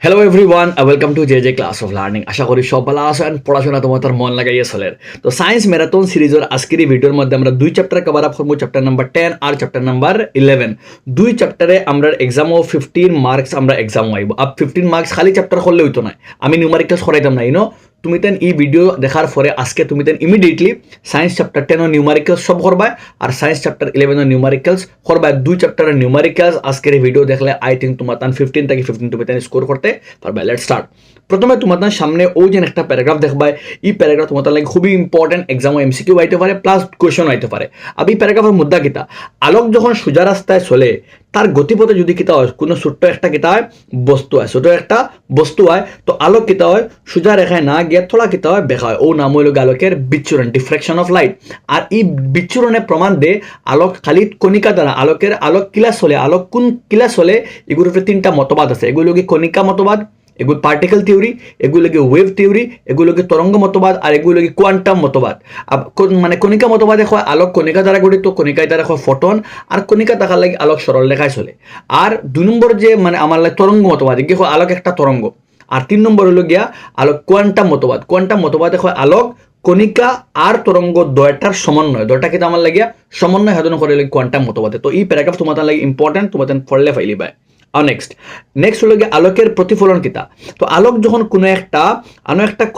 Hello everyone, welcome to J class of learning. আশা করি সব ভালো আছো অ্যান্ড পড়াশোনা তোমার তার মন লাগাইয়া চলের। তো সায়েন্স ম্যারাথন সিরিজের আজকের এই ভিডিওর মধ্যে আমরা দুই চ্যাপ্টার কভার আপ করবো, চ্যাপ্টার নাম্বার 10 আর চ্যাপ্টার নাম্বার 11। দুই চ্যাপ্টারে আমরা এক্সামও 15 মার্কস আমরা এক্সাম আইব। আপ 15 মার্কস খালি চ্যাপ্টার করলে হইতো না, আমি নিউমারিক্যালস করাইতাম না। তুমি তেন এই ভিডিও দেখার পরে আজকে তুমি তেন ইমিডিয়েটলি সায়েন্স চ্যাপ্টার 10 নিউমারিক্যালস সব করবা আর সায়েন্স চ্যাপ্টার 11 নিউমারিক্যালস করবা। দুই চ্যাপ্টারের নিউমারিক্যালস আজকের এই ভিডিও দেখলে আই থিঙ্ক তোমার তান 15 থেকে 15 তুমি তেন স্কোর করতে পারবা। Let's start. প্রথমে তোমার সামনে ওই যে একটা প্যারাগ্রাফ দেখবা, এই প্যারাগ্রাফ তোমার লাগে খুবই ইম্পর্টেন্ট, এক্সামও এমসিকিউ আইতে পারে প্লাস কোয়েশন আইতে পারে। আর এই প্যারাগ্রাফের মুদ্রা কিতা, আলোক যখন সোজা রাস্তায় চলে তার গতিপথে যদি কিতা হয় কোনো ছোট্ট একটা কিতা হয় বস্তু হয়, ছোট একটা বস্তু হয়, তো আলোক কিতা হয় সোজা রেখায় না গিয়ে থোড়া কিতা হয় বেখা হয়। ও নাম হইল আলোকের বিচ্ছুরণ, ডিফ্রেকশন অফ লাইট। আর এই বিচ্ছুরণে প্রমাণ দে আলোক খালি কণিকা দ্বারা আলোক কিলা চলে, আলোক কোন কিলা চলে, এগুলোর উপরে তিনটা মতবাদ আছে। এগুলো কি কণিকা মতবাদ, এগুলো পার্টিকেল থিওরি, এগুলোকে ওয়েভ থিওরি, এগুলোকে তরঙ্গ মতবাদ, আর এগুলোকে কোয়ান্টাম মতবাদ। মানে কণিকা মতবাদে হয় আলোক কণিকা দ্বারা গঠিত, কণিকায় দ্বারা হয় ফোটন, আর কণিকা থাকার লাগে আলোক সরল রেখায় চলে। আর দুই নম্বর যে মানে আমার লাগে তরঙ্গ মতবাদ, কি হয় আলোক একটা তরঙ্গ। আর তিন নম্বর হলো গিয়া আলোক কোয়ান্টাম মতবাদ। কোয়ান্টাম মতবাদে হয় আলোক কণিকা আর তরঙ্গ দয়টার সমন্বয়, দয়টা কিন্তু আমার লাগিয়া সমন্বয় সাধন করে কোয়ান্টাম মতবাদে। তো এই প্যারাগ্রাফ তোমার লাগে ইম্পর্টেন্ট, তোমার পড়লে ফাইলি পায়। আর নেক্সট হলো গিয়ে আলোকের প্রতিফলন কিতা। তো আলোক যখন কোনো একটা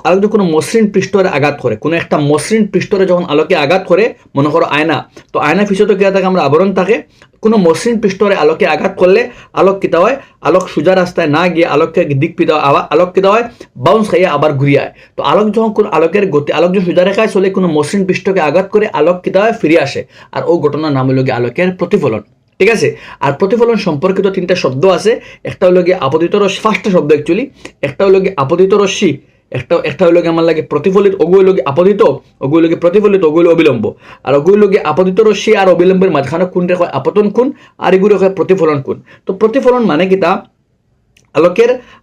আলোক যখন কোনো মসৃণ পৃষ্ঠরে আঘাত করে, কোনো একটা মসৃণ পৃষ্ঠরে যখন আলোকে আঘাত করে, মনে করো আয়না, তো আয়না পিছনে কিয়া থাকে আমরা আবরণ থাকে, কোনো মসৃণ পৃষ্ঠরে আলোকে আঘাত করলে আলোক কিতা হয়, আলোক সোজা রাস্তায় না গিয়ে আলোককে দিক পিতা আবার আলোক কিতা হয় বাউন্স খাইয়ে আবার ঘুরিয়ে আয়। তো আলোক যখন কোনো আলোকের গতি, আলোক যখন সোজা রেখায় চলে কোনো মসৃণ পৃষ্ঠকে আঘাত করে আলোক কিতা হয় ফিরে আসে। আর ও ঘটনার নাম হলো গিয়ে আলোকের প্রতিফলন। ঠিক আছে। আর প্রতিফলন সম্পর্কিত তিনটা শব্দ আছে। একটা হলো গিয়ে আপতিত রশ্মি, ফার্স্টটা শব্দ অ্যাকচুয়ালি, একটা হলো গিয়ে আপতিত রশ্মি, একটা হলো গিয়ে আমার লাগে প্রতিফলিত, ওগুলো গিয়ে আপতিত, ওগুলো গিয়ে প্রতিফলিত, ওগুলো অবিলম্ব। আর ওগুলো গিয়ে আপতিত রশ্মি আর অবিলম্বের মাঝখানে কোনটা হয় আপতন কোণ, আর এগুলো হয় প্রতিফলন কোণ। তো প্রতিফলন মানে কি তা,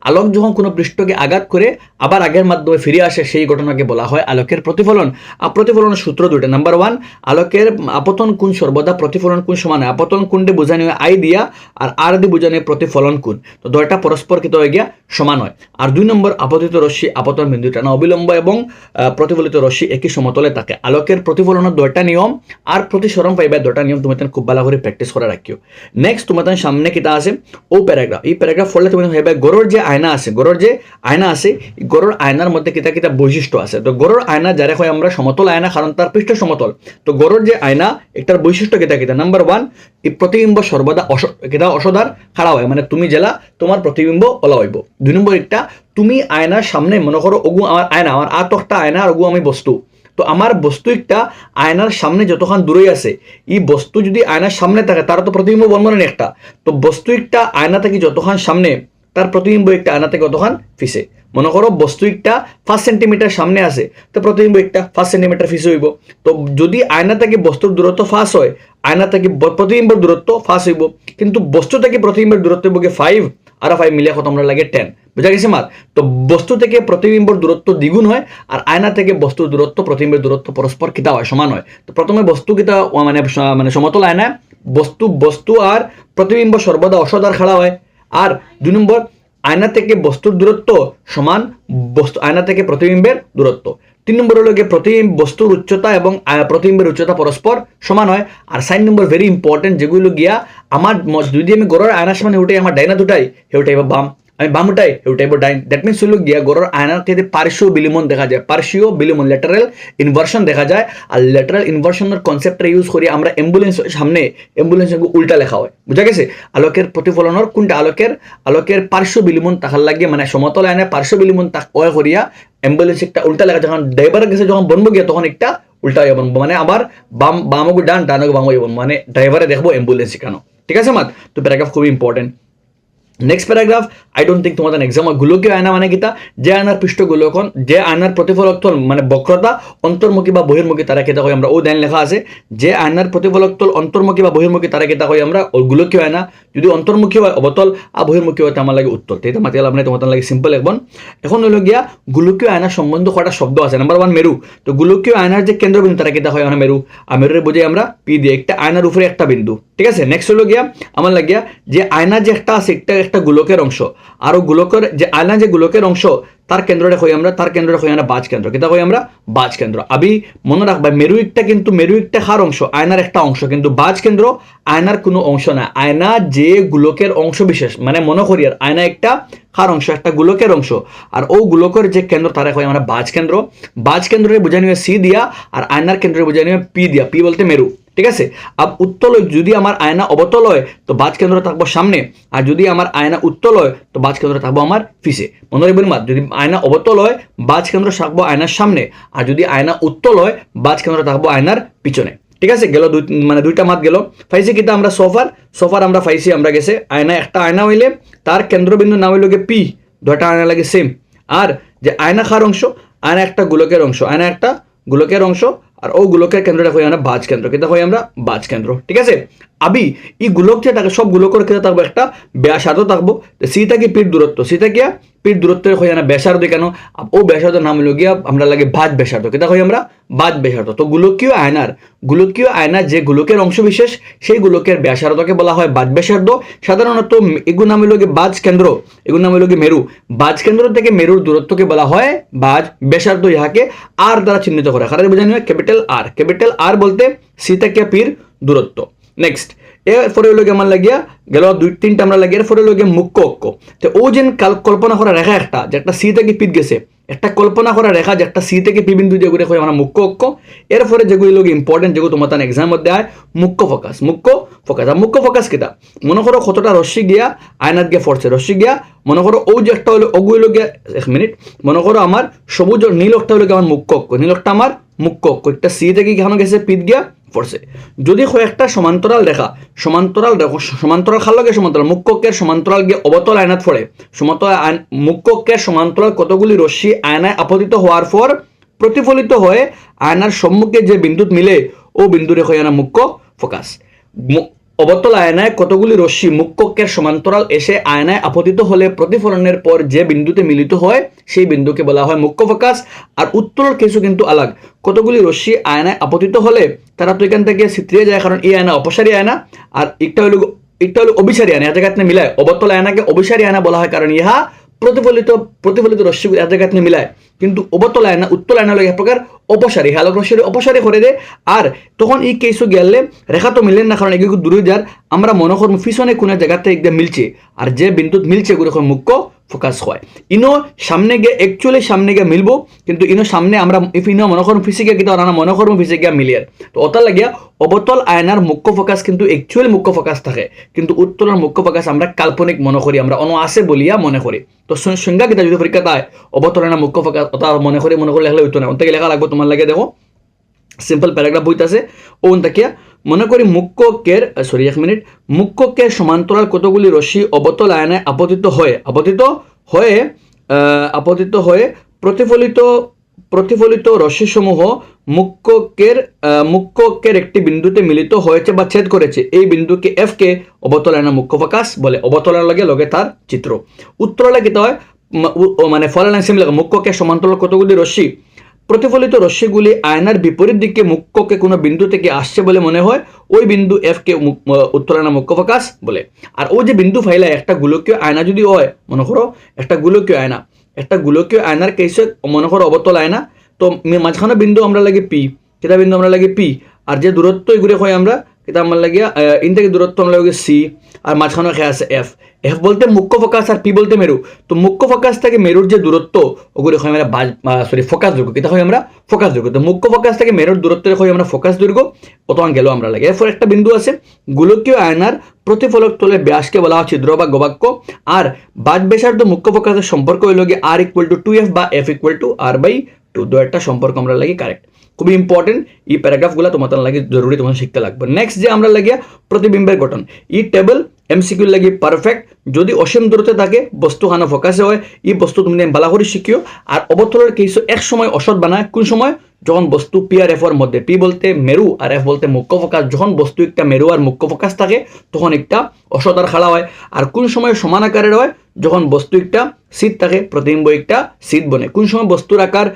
আলোক যখন কোনো পৃষ্ঠকে আঘাত করে আবার আগের মাধ্যমে ফিরে আসে, সেই ঘটনাকে বলা হয় আলোকের প্রতিফলন। আর প্রতিফলনের সূত্র দুটো। নাম্বার 1, আলোকের আপতন কোণ সর্বদা প্রতিফলন কোণ সমান হয়। আপতন কোণে বোঝানো হয় আই দিয়া, আর দিয়ে বোঝানো হয় প্রতিফলন কোণ। তো দুইটা পরস্পর কৃত হয়ে গিয়া সমান হয়। আর 2 নম্বর, আপতিত রশ্মি আপতন বিন্দুটা না অবিলম্ব এবং প্রতিফলিত রশ্মি একই সমতলে থাকে। আলোকের প্রতিফলনের দুইটা নিয়ম আর প্রতিসরণ পাইবা দুইটা নিয়ম তুমি খুব ভালো করে প্র্যাকটিস করে রাখিও। নেক্সট তোমার সামনে কিতা আছে ও প্যারাগ্রাফ। এই প্যারাগ্রাফ পড়লে তুমি গরুর যে আয়না আছে, গরুর আয়নার মধ্যে কিতা কিতা বৈশিষ্ট্য আছে। তো গরুর আয়না যারা হয় আমরা সমতল আয়না, কারণ তার পৃষ্ঠ সমতল। তো গরুর যে আয়না একটার বৈশিষ্ট্য কিতা কিতা। নাম্বার 1, এই প্রতিবিম্ব সর্বদা কিতা অসদার খাড়া হয়, মানে তুমি জেলা তোমার প্রতিবিম্ব ওলা হইব। 2 নম্বর, একটা তুমি আয়নার সামনে মনে করো ওগু আমার আয়না, আমার আতকটা আয়না আর ওগু আমি বস্তু। তো আমার বস্তু একটা আয়নার সামনে যতক্ষণ দূরে আছে, এই বস্তু যদি আয়নার সামনে থাকে তার তো প্রতিবিম্ব বনবনে একটা। তো বস্তু একটা আয়না থেকে যতক্ষণ সামনে, তার প্রতিবিম্ব একটা আয়না থেকে কতক্ষণ পিছে। মনে করো বস্তু একটা 5 সেন্টিমিটার সামনে আছে, তো প্রতিবিম্ব একটা 5 সেন্টিমিটার পিছে হইব। তো যদি আয়না থেকে বস্তুর দূরত্ব 5 হয়, আয়না থেকে প্রতিবিম্বের দূরত্ব 5 হইব, কিন্তু বস্তু থেকে প্রতিবিম্বের দূরত্ব হইব 5, আর 5 মিলিয়ে কত আমরা লাগে 10। বুঝা গেছে মার? তো বস্তু থেকে প্রতিবিম্বর দূরত্ব দ্বিগুণ হয়, আর আয়না থেকে বস্তুর দূরত্ব প্রতিবিম্বের দূরত্ব পরস্পর কিতা হয় সমান হয়। তো প্রথমে বস্তু কিতা মানে সমতল আয়না বস্তু আর প্রতিবিম্ব সর্বদা অসদার খাড়া হয়। আর 2 নম্বর, আয়না থেকে বস্তুর দূরত্ব সমান আয়না থেকে প্রতিবিম্বের দূরত্ব। 3 নম্বর হলো গিয়ে বস্তুর উচ্চতা এবং প্রতিবিম্বের উচ্চতা পরস্পর সমান হয়। আর 4 নম্বর ভেরি ইম্পর্টেন্ট, যেগুলো গিয়া আমার যদি আমি গড়ের আয়নার সামনে উঠে আমার ডাইনা দুটাই হেউটাইব বাম, আমি বাম উঠাই হেউটাইব ডাইন। দ্যাট মিনস হলো গিয়া গড়ের আয়নার থেকে পার্শ্বীয় বিলিমন দেখা যায়, পার্শ্বীয় বিলিমন ল্যাটারাল ইনভার্সন দেখা যায়। আর ল্যাটারাল ইনভার্সনের কনসেপ্টটা ইউজ করি আমরা অ্যাম্বুলেন্সের সামনে অ্যাম্বুলেন্সের উল্টা লেখা হয়। বুঝা গেছে? আলোকের প্রতিফলনের কোনটা আলোকের পার্শ্ব বিলিমন তাহার লাগে, মানে সমতল আয়নায় পার্শ্ব বিলিমন তাক ওয়া করিয়া অ্যাম্বুলেন্স একটা উল্টা লেখা, যখন ড্রাইভারের কাছে যখন বনবো গিয়া তখন একটা উল্টা হয়ে বনবো, মানে আবার বামগু ডান ডানগু বাম হয়ে বনবো, মানে ড্রাইভারে দেখবো অ্যাম্বুলেন্স শিখানো। ঠিক আছে মাত? তো প্যারাগ্রাফ খুবই important. Next paragraph, I don't think তোমাদের এক্সাম গোলকীয় আয়না মানে কিতা, যে আয়নার পৃষ্ঠ গোলকন, যে আয়নার প্রতিফলকতল মানে বক্রতা অন্তর্মুখী বা বহির্মুখী তারা কেতা হয় আমরা ও লাইন লেখা আছে, যে আয়নার প্রতিফলকতল অন্তর্মুখী বা বহির্মুখী তারা কেতা হয় আমরা গোলকীয় আয়না। যদি অন্তর্মুখী হয় অবতল আর বহির্মুখী হয় আমার লাগে উত্তর। এটা মাতি মানে তোমাদের লাগে সিম্পল এখন। এখন হলো গিয়া গোলকীয় আয়নার সম্বন্ধ কটা শব্দ আছে। নাম্বার 1, মেরু। তো গোলকীয় আয়নার যে কেন্দ্রবিন্দু তারা কেতা হয় আমরা মেরু, আর মেরুরে বোঝাই আমরা পি দিয়ে, একটা আয়নার উপরে একটা বিন্দু। ঠিক আছে। নেক্সট হলো গিয়া আমার লাগিয়া যে আয়না যে একটা আছে, একটা গোলকের অংশ আর গোলকের যে আয়না যে গোলকের অংশ তার কেন্দ্রটা হই আমরা বাজ কেন্দ্র কিতা হই আমরা বাজ কেন্দ্র আবি মনে রাখবা মেরুইকটা কিন্তু মেরুইকটা কার অংশ আয়নার একটা অংশ কিন্তু বাজ কেন্দ্র আয়নার কোনো অংশ না আয়না যে গোলকের অংশ বিশেষ মানে মনে করি আর আয়না একটা কার অংশ একটা গোলকের অংশ আর ও গোলকের যে কেন্দ্র তারা হয় আমরা বাজ কেন্দ্রে বোঝানো হয় সি দিয়া আর আয়নার কেন্দ্রে বোঝানো হয় পি দিয়া পি বলতে মেরু ঠিক আছে আব উত্তল যদি আমার আয়না অবতল হয় তো বাজ কেন্দ্র থাকবো সামনে আর যদি আমার আয়না উত্তল হয় তো বাজ কেন্দ্র থাকবো আমার পিছে মনে রাখবেন মা যদি আয়না অবতল হয় বাজ কেন্দ্র থাকবো আয়নার সামনে আর যদি আয়না উত্তল হয় বাজ কেন্দ্র থাকবো আয়নার পিছনে ঠিক আছে গেল মানে দুইটা মাত গেল পাইছি কিতা আমরা সোফার আমরা পাইছি আমরা গেছে আয়না একটা আয়না হইলে তার কেন্দ্রবিন্দু না হইল গে পি দুইটা আয়না লাগে সেম আর যে আয়না খার অংশ আয়না একটা গোলকের অংশ আয়না একটা গোলকের অংশ আর ও গোলকের কেন্দ্রটা হই আমরা বাজ কেন্দ্র কিতা হই আমরা বাজ কেন্দ্র ঠিক আছে আবি এই গোলক যে থাকে সব গোলকের ক্ষেত্রে থাকবো একটা ব্যাসার্ধ থাকবো সি থেকে পিঠ দূরত্ব সি থেকে পিঠ দূরত্বের হই না ব্যাসার্ধ কেন ও ব্যাসার্ধ নাম হলো গিয়া আমরা লাগে বাজ ব্যাসার্ধ কিতা হই আমরা বাজ ব্যাসার্ধ তো গোলকীয় আয়নার যে গোলকের অংশ বিশেষ সেই গোলকের ব্যাসার্ধকে বলা হয় বাজ ব্যাসার্ধ সাধারণত এগুলো নাম হলো গিয়ে বাজ কেন্দ্র এগুলো নাম হলো গিয়ে মেরু বাজ কেন্দ্র থেকে মেরুর দূরত্বকে বলা হয় বাজ ব্যাসার্ধ ইহাকে আর দ্বারা চিহ্নিত করা কারণ বোঝানো হয় ক্যাপিটাল আর বলতে সি থেকে পির দূরত্ব নেক্সট এরপরে হলো আমার লাগিয়া গেল দুই তিনটা আমরা লাগিয়ে এরপরে হলো গিয়ে মুখ্য অক্ষ তো ও যে কল্পনা করা রেখা একটা যে একটা সি থেকে পিঠ গেছে একটা কল্পনা করা রেখা যে একটা সি থেকে পি বিন্দু যেগুলো হয় আমরা মুখ্য অক্ষ এরপরে যেগুলি লোক ইম্পর্টেন্ট যেগুলো তোমার তার এক্সাম মধ্যে হয় মুখ্য ফোকাস আর মুখ্য ফোকাস কিতা মনে করো কতটা রশ্মি গিয়া আয়নাত গিয়ে পড়ছে রশ্মি গিয়া মনে করো ও যে একটা হলো ওগুলো গিয়া এক মিনিট মনে করো আমার সবুজ নীল অক্ষটা হলো আমার মুখ্য অক্ষ নীল অক্ষটা আমার মুখ্য অক্ষ একটা সি থেকে কেন গেছে পিঠ গিয়া পড়ছে যদি একটা সমান্তরাল খাল লাগে সমান্তরাল মুখ্য অক্ষের সমান্তরাল গিয়ে অবতল আয়নাত পড়ে মুখ্য অক্ষের সমান্তরাল কতগুলি রশ্মি আয়নায় আপতিত হওয়ার পর প্রতিফলিত হয়ে আয়নার সম্মুখে যে বিন্দুত মিলে ও বিন্দুরে হয় না মুখ্য ফোকাস অবতল আয়নায় কতগুলি রশ্মি মুখ্য অক্ষের সমান্তরাল এসে আয়নায় আপতিত হলে প্রতিফলনের পর যে বিন্দুতে মিলিত হয় সেই বিন্দুকে বলা হয় মুখ্য ফোকাস আর উত্তরের কিছু কিন্তু আলাগ কতগুলি রশ্মি আয়নায় আপতিত হলে তারা তো এখান থেকে ছিত্রিয়ে যায় কারণ এই আয়না অপসারী আয়না আর একটা হলো অভিসারী আয়না এত জায়গাতে মিলায় অবতল আয়নাকে অভিসারী আয়না বলা হয় কারণ ইহা প্রতিফলিত রশ্মি এত জায়গাতে মিলায় কিন্তু অবতল আয়না উত্তল আয়না লাগে এক প্রকার অপসারী আলোক রশ্মির অপসারী করে দেয় আর তখন এই কেসও গেলে রেখা তো মিলেন না কারণ এগুলো দূরে যার আমরা মনে করব পিছনে কোনো জায়গাতে একদম মিলছে আর যে বিন্দুত মিলছে এগুলো মুখ্য ফোকাস হয় ইনো সামনে গিয়ে অ্যাকচুয়ালি সামনে গিয়ে মিলবো কিন্তু ইনো সামনে আমরা ইনো মনে করব ফিজিকে কিন্তু আমরা মনে করব ফিজিকে মিলিয়ার তো ওটা লাগিয়া অবতল আয়নার মুখ্য ফোকাস কিন্তু অ্যাকচুয়ালি মুখ্য ফোকাস থাকে কিন্তু উত্তলের মুখ্য ফোকাস আমরা কাল্পনিক মনে করি আমরা অন্য আছে বলিয়া মনে করি তো সংজ্ঞা কিতা যদি পরীক্ষা তাই অবতল আয়নার মুখ্য ফোকাস ওটা মনে করি লেখলে হইতো না ওটা লেখা লাগবে তোমার লাগে দেখো সিম্পল প্যারাগ্রাফ বইতে আছে ওন তাকিয়া মনে করি মুখ্য অক্ষের সমান্তরাল কতগুলি রশ্মি অবতল আয়নায় আপতিত হয়ে প্রতিফলিত রশ্মিসমূহ মুখ্য অক্ষের একটি বিন্দুতে মিলিত হয়েছে বা ছেদ করেছে এই বিন্দুকে এফ কে অবতল আয়নার মুখ্য ফোকাস বলে অবতলের লগে তার চিত্র উত্তরলে কিতা হয় মানে ফলার লাইন সেম লাগে মুখ্য অক্ষের সমান্তরাল কতগুলি রশ্মি প্রতিফলিত রশ্মিগুলি আয়নার বিপরীত দিকে মুখ্যকে কোনো বিন্দু থেকে আসছে বলে মনে হয় ওই বিন্দু এফ কে উত্তল আয়নার মুখ্য ফোকাস বলে আর ও যে বিন্দু ফাইলা একটা গোলকীয় আয়না যদি হয় মনে করো একটা গোলকীয় আয়নার কেসে মনে করো অবতল আয়না তো মাঝখানে বিন্দু আমরা লাগে পি কেটা বিন্দু আমরা লাগে পি আর যে দূরত্ব এগুলো হয় আমরা কেটা আমার লাগিয়া ইন থেকে দূরত্ব আমরা লাগে সি আর মাঝখানে খেয়ে আছে এফ বলতে মুখ্য ফোকাস আর পি বলতে মেরু তো মুখ্য ফোকাস থেকে মেরুর যে দূরত্ব ওগুলো হয় আমরা ফোকাস দৈর্ঘ্য কেটা হয় আমরা ফোকাস দৈর্ঘ্য তো মুখ্য ফোকাস থেকে মেরুর দূরত্ব হয় আমরা ফোকাস দৈর্ঘ্য অতমান গেল আমরা লাগে এরপর একটা বিন্দু আছে গোলকীয় আয়নার প্রতিফলক তলে ব্যাসকে বলা হয় ছিদ্র বা গবাক্য আর বাদ ব্যাসার্ধ মুখ্য ফোকাসের সম্পর্ক হইল গিয়ে আর ইকুয়াল টু 2f বা f ইকুয়াল টু r/2 একটা সম্পর্ক আমরা লাগি কারেক্ট খুবই ইম্পর্টেন্ট এই প্যারাগ্রাফগুলো তোমার লাগে জরুরি তোমার শিখতে লাগবে নেক্সট যে আমরা লাগিয়া প্রতিবিম্বের গঠন এই টেবল এমসিকিউ লাগি পারফেক্ট যদি অসীম দূরত্বে থাকে বস্তু খানা ফোকাসে হয় এই বস্তু তুমি ভালো করে শিখিও আর অবতলের কিছু এক সময় অসৎ বানায় কোন সময় যখন বস্তু পি আর এফ এর মধ্যে পি বলতে মেরু আর এফ বলতে মুখ্য ফোকাস যখন বস্তু একটা মেরু আর মুখ্য ফোকাস থাকে তখন একটা অসৎ আর খাড়া হয় আর কোন সময় সমান আকারের হয় যখন বস্তু একটা শীত থাকে প্রতিবিম্ব একটা শীত বনে কোন সময় বস্তুর আকার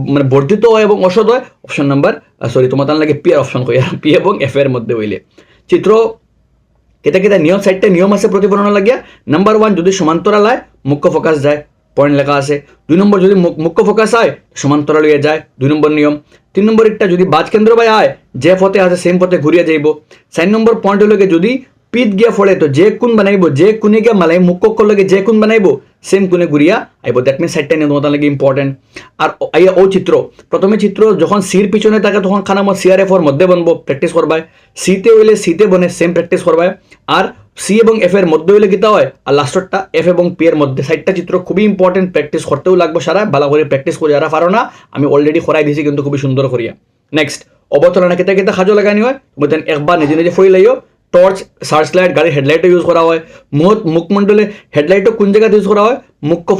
মানে বর্ধিত হয় এবং অসৎ হয় অপশন নাম্বার তোমার লাগে পি আর অপশন কই পি এবং এফ এর মধ্যে হইলে চিত্র কিতা কিতা নিয়ম, 4টা নিয়ম আছে প্রতিফলন লাগিয়া। নাম্বার 1 যদি সমান্তরাল হয় মুখ্য ফোকাস যায়, পয়েন্ট লেখা আছে। 2 নম্বর যদি মুখ্য ফোকাস হয় সমান্তরাল হয়ে যায়, 2 নম্বর নিয়ম। 3 নম্বর একটা যদি বাজ কেন্দ্র বাই আয় যে পথে আছে সেম পথে ঘুরিয়া যাইব। 4 নম্বর পয়েন্ট হলো যদি পিত গিয়া ফলে তো যে কোন বানাইব, যে কোনে গিয়া মালাই মুখ্য অক্ষর লগে যে কোন বানাইব সেম কোনে ঘুরিয়া আইব। দ্যাট মিনস 4টা নিয়ম তোমাদের লাগে ইম্পর্টেন্ট। আর আইয়া ও চিত্র, প্রথমে চিত্র যখন সির পিছনে থাকে তখন খানা মত সিআরএফ এর মধ্যে বনবো, প্র্যাকটিস করবাই। সিতে হইলে সিতে বনে সেম প্র্যাকটিস করবাই। আর সি এবং এফ এর মধ্যে হইলে কিতা হয়, আর লাস্টরটা এফ এবং পি এর মধ্যে 4টা চিত্র খুবই ইম্পর্টেন্ট, প্র্যাকটিস করতেও লাগবে সারা, ভালো করে প্র্যাকটিস করে যারা পারো না আমি অলরেডি করাই দিয়েছি কিন্তু খুবই সুন্দর করিয়া। নেক্সট অবতরণা কেতা কেতা সাজো লাগানি হয় তুমি একবার নিজে নিজে ফই লাইও। টর্চ, সার্চ লাইট, গাড়ির হেডলাইটও ইউজ করা হয়। মুখমণ্ডলে হেডলাইটও কোন জায়গাতে ইউজ করা হয়, মুখ্য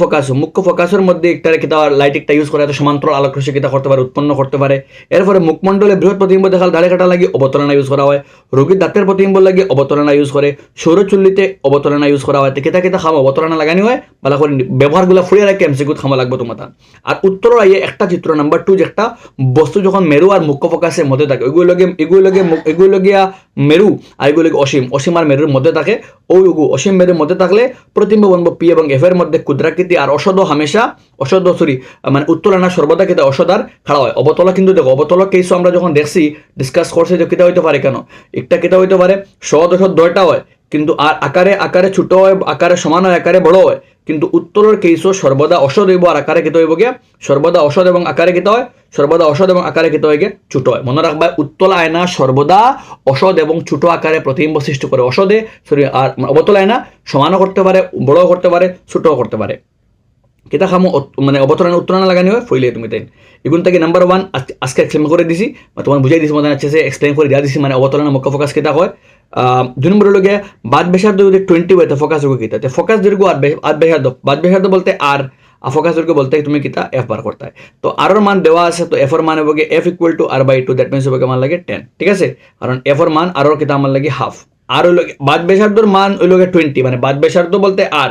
ফোকাসের মধ্যে একটা কিতা লাইট একটা ইউজ করা হয়, সমান্তরাল আলোক রশ্মি কিতা করতে পারে, উৎপন্ন করতে পারে। এরপরে মুখমণ্ডলে বৃহৎ প্রতিবিম্ব দেখাল ধারে কাটা লাগে অবতরণা ইউজ করা হয়। রোগীর দাঁতের প্রতিবিম্ব লাগে অবতরণা ইউজ করে। সৌরচুল্লিতে অবতরণা ইউজ করা হয়। কিতা কিতা খাম অবতরণা লাগানি হয়, ভালো করে ব্যবহারগুলো ফুরিয়ে রাখে এমসিকিউ খামা লাগবে তোমার। আর উত্তর আইয়ে একটা চিত্র নাম্বার 2 যেটা বস্তু যখন মেরু আর মুখ্য ফোকাসের মধ্যে থাকে এগুলো গিয়া মেরু আর এগুলো অসীম আর মেরুর মধ্যে থাকে। অসীম মেরুর মধ্যে থাকলে প্রতিবিম্ব বনবো পি এবং এফ এর মধ্যে ক্ষুদ্রাকৃতি। আর মানে উত্তোলনা সর্বদা কিন্তু অসদার খাড়া হয়। অবতলা কিন্তু দেখো অবতল কেস আমরা যখন দেখছি ডিসকাস করছি যে কিতা হইতে পারে, কেন একটা কিতা হইতে পারে সদ দয়টা হয় কিন্তু আর আকারে ছোট হয়, আকারে সমান হয়, আকারে বড় হয়। কিন্তু উত্তরের কেসও সর্বদা অসদ হইব আর আকারে কিতা হইব গিয়া সর্বদা অসদ এবং আকারে কিতা হয়, সর্বদা অসদ এবং আকারে কিতা হয়ে গিয়ে ছোট হয়। মনে রাখবা উত্তল আয়না সর্বদা অসদ এবং ছোট আকারে প্রতিবিম্ব সৃষ্টি করে। আর অবতল আয়না সমানও করতে পারে, বড়ও করতে পারে, ছোটও করতে পারে। কিতা খামো মানে অবতরণ উত্তরণা লাগানি হয় ফইলে তুমি তাই এগুন থেকে নাম্বার 1 আজকে এক্সপ্লেন করে দিছি, তোমার বুঝাই দিছি, মনে হচ্ছে এক্সপ্লেন করে দিয়া দিছি। মানে অবতরণের মুখ্য ফোকাস কিতা হয়। 2 নম্বর হলো গিয়ে বাদ ব্যাসার্ধ যদি 20 হয় ফোকাস দৈর্ঘ্য কিতা, ফোকাস দৈর্ঘ্য আর ব্যাসার্ধ, বাদ ব্যাসার্ধ বলতে আর ফোকাস দৈর্ঘ্য বলতে তুমি কিতা এফ বার করতে হয়। তো আর এর মান দেওয়া আছে, তো এফ এর মান হবে F equal to R by 2, that means হবে আমার লাগে 10, ঠিক আছে। কারণ এফ এর মান আর কিতা আমার লাগে হাফ। আর হইল বাদ ব্যাসার্ধর মান হইল 20, মানে বাদ ব্যাসার্ধ বলতে আর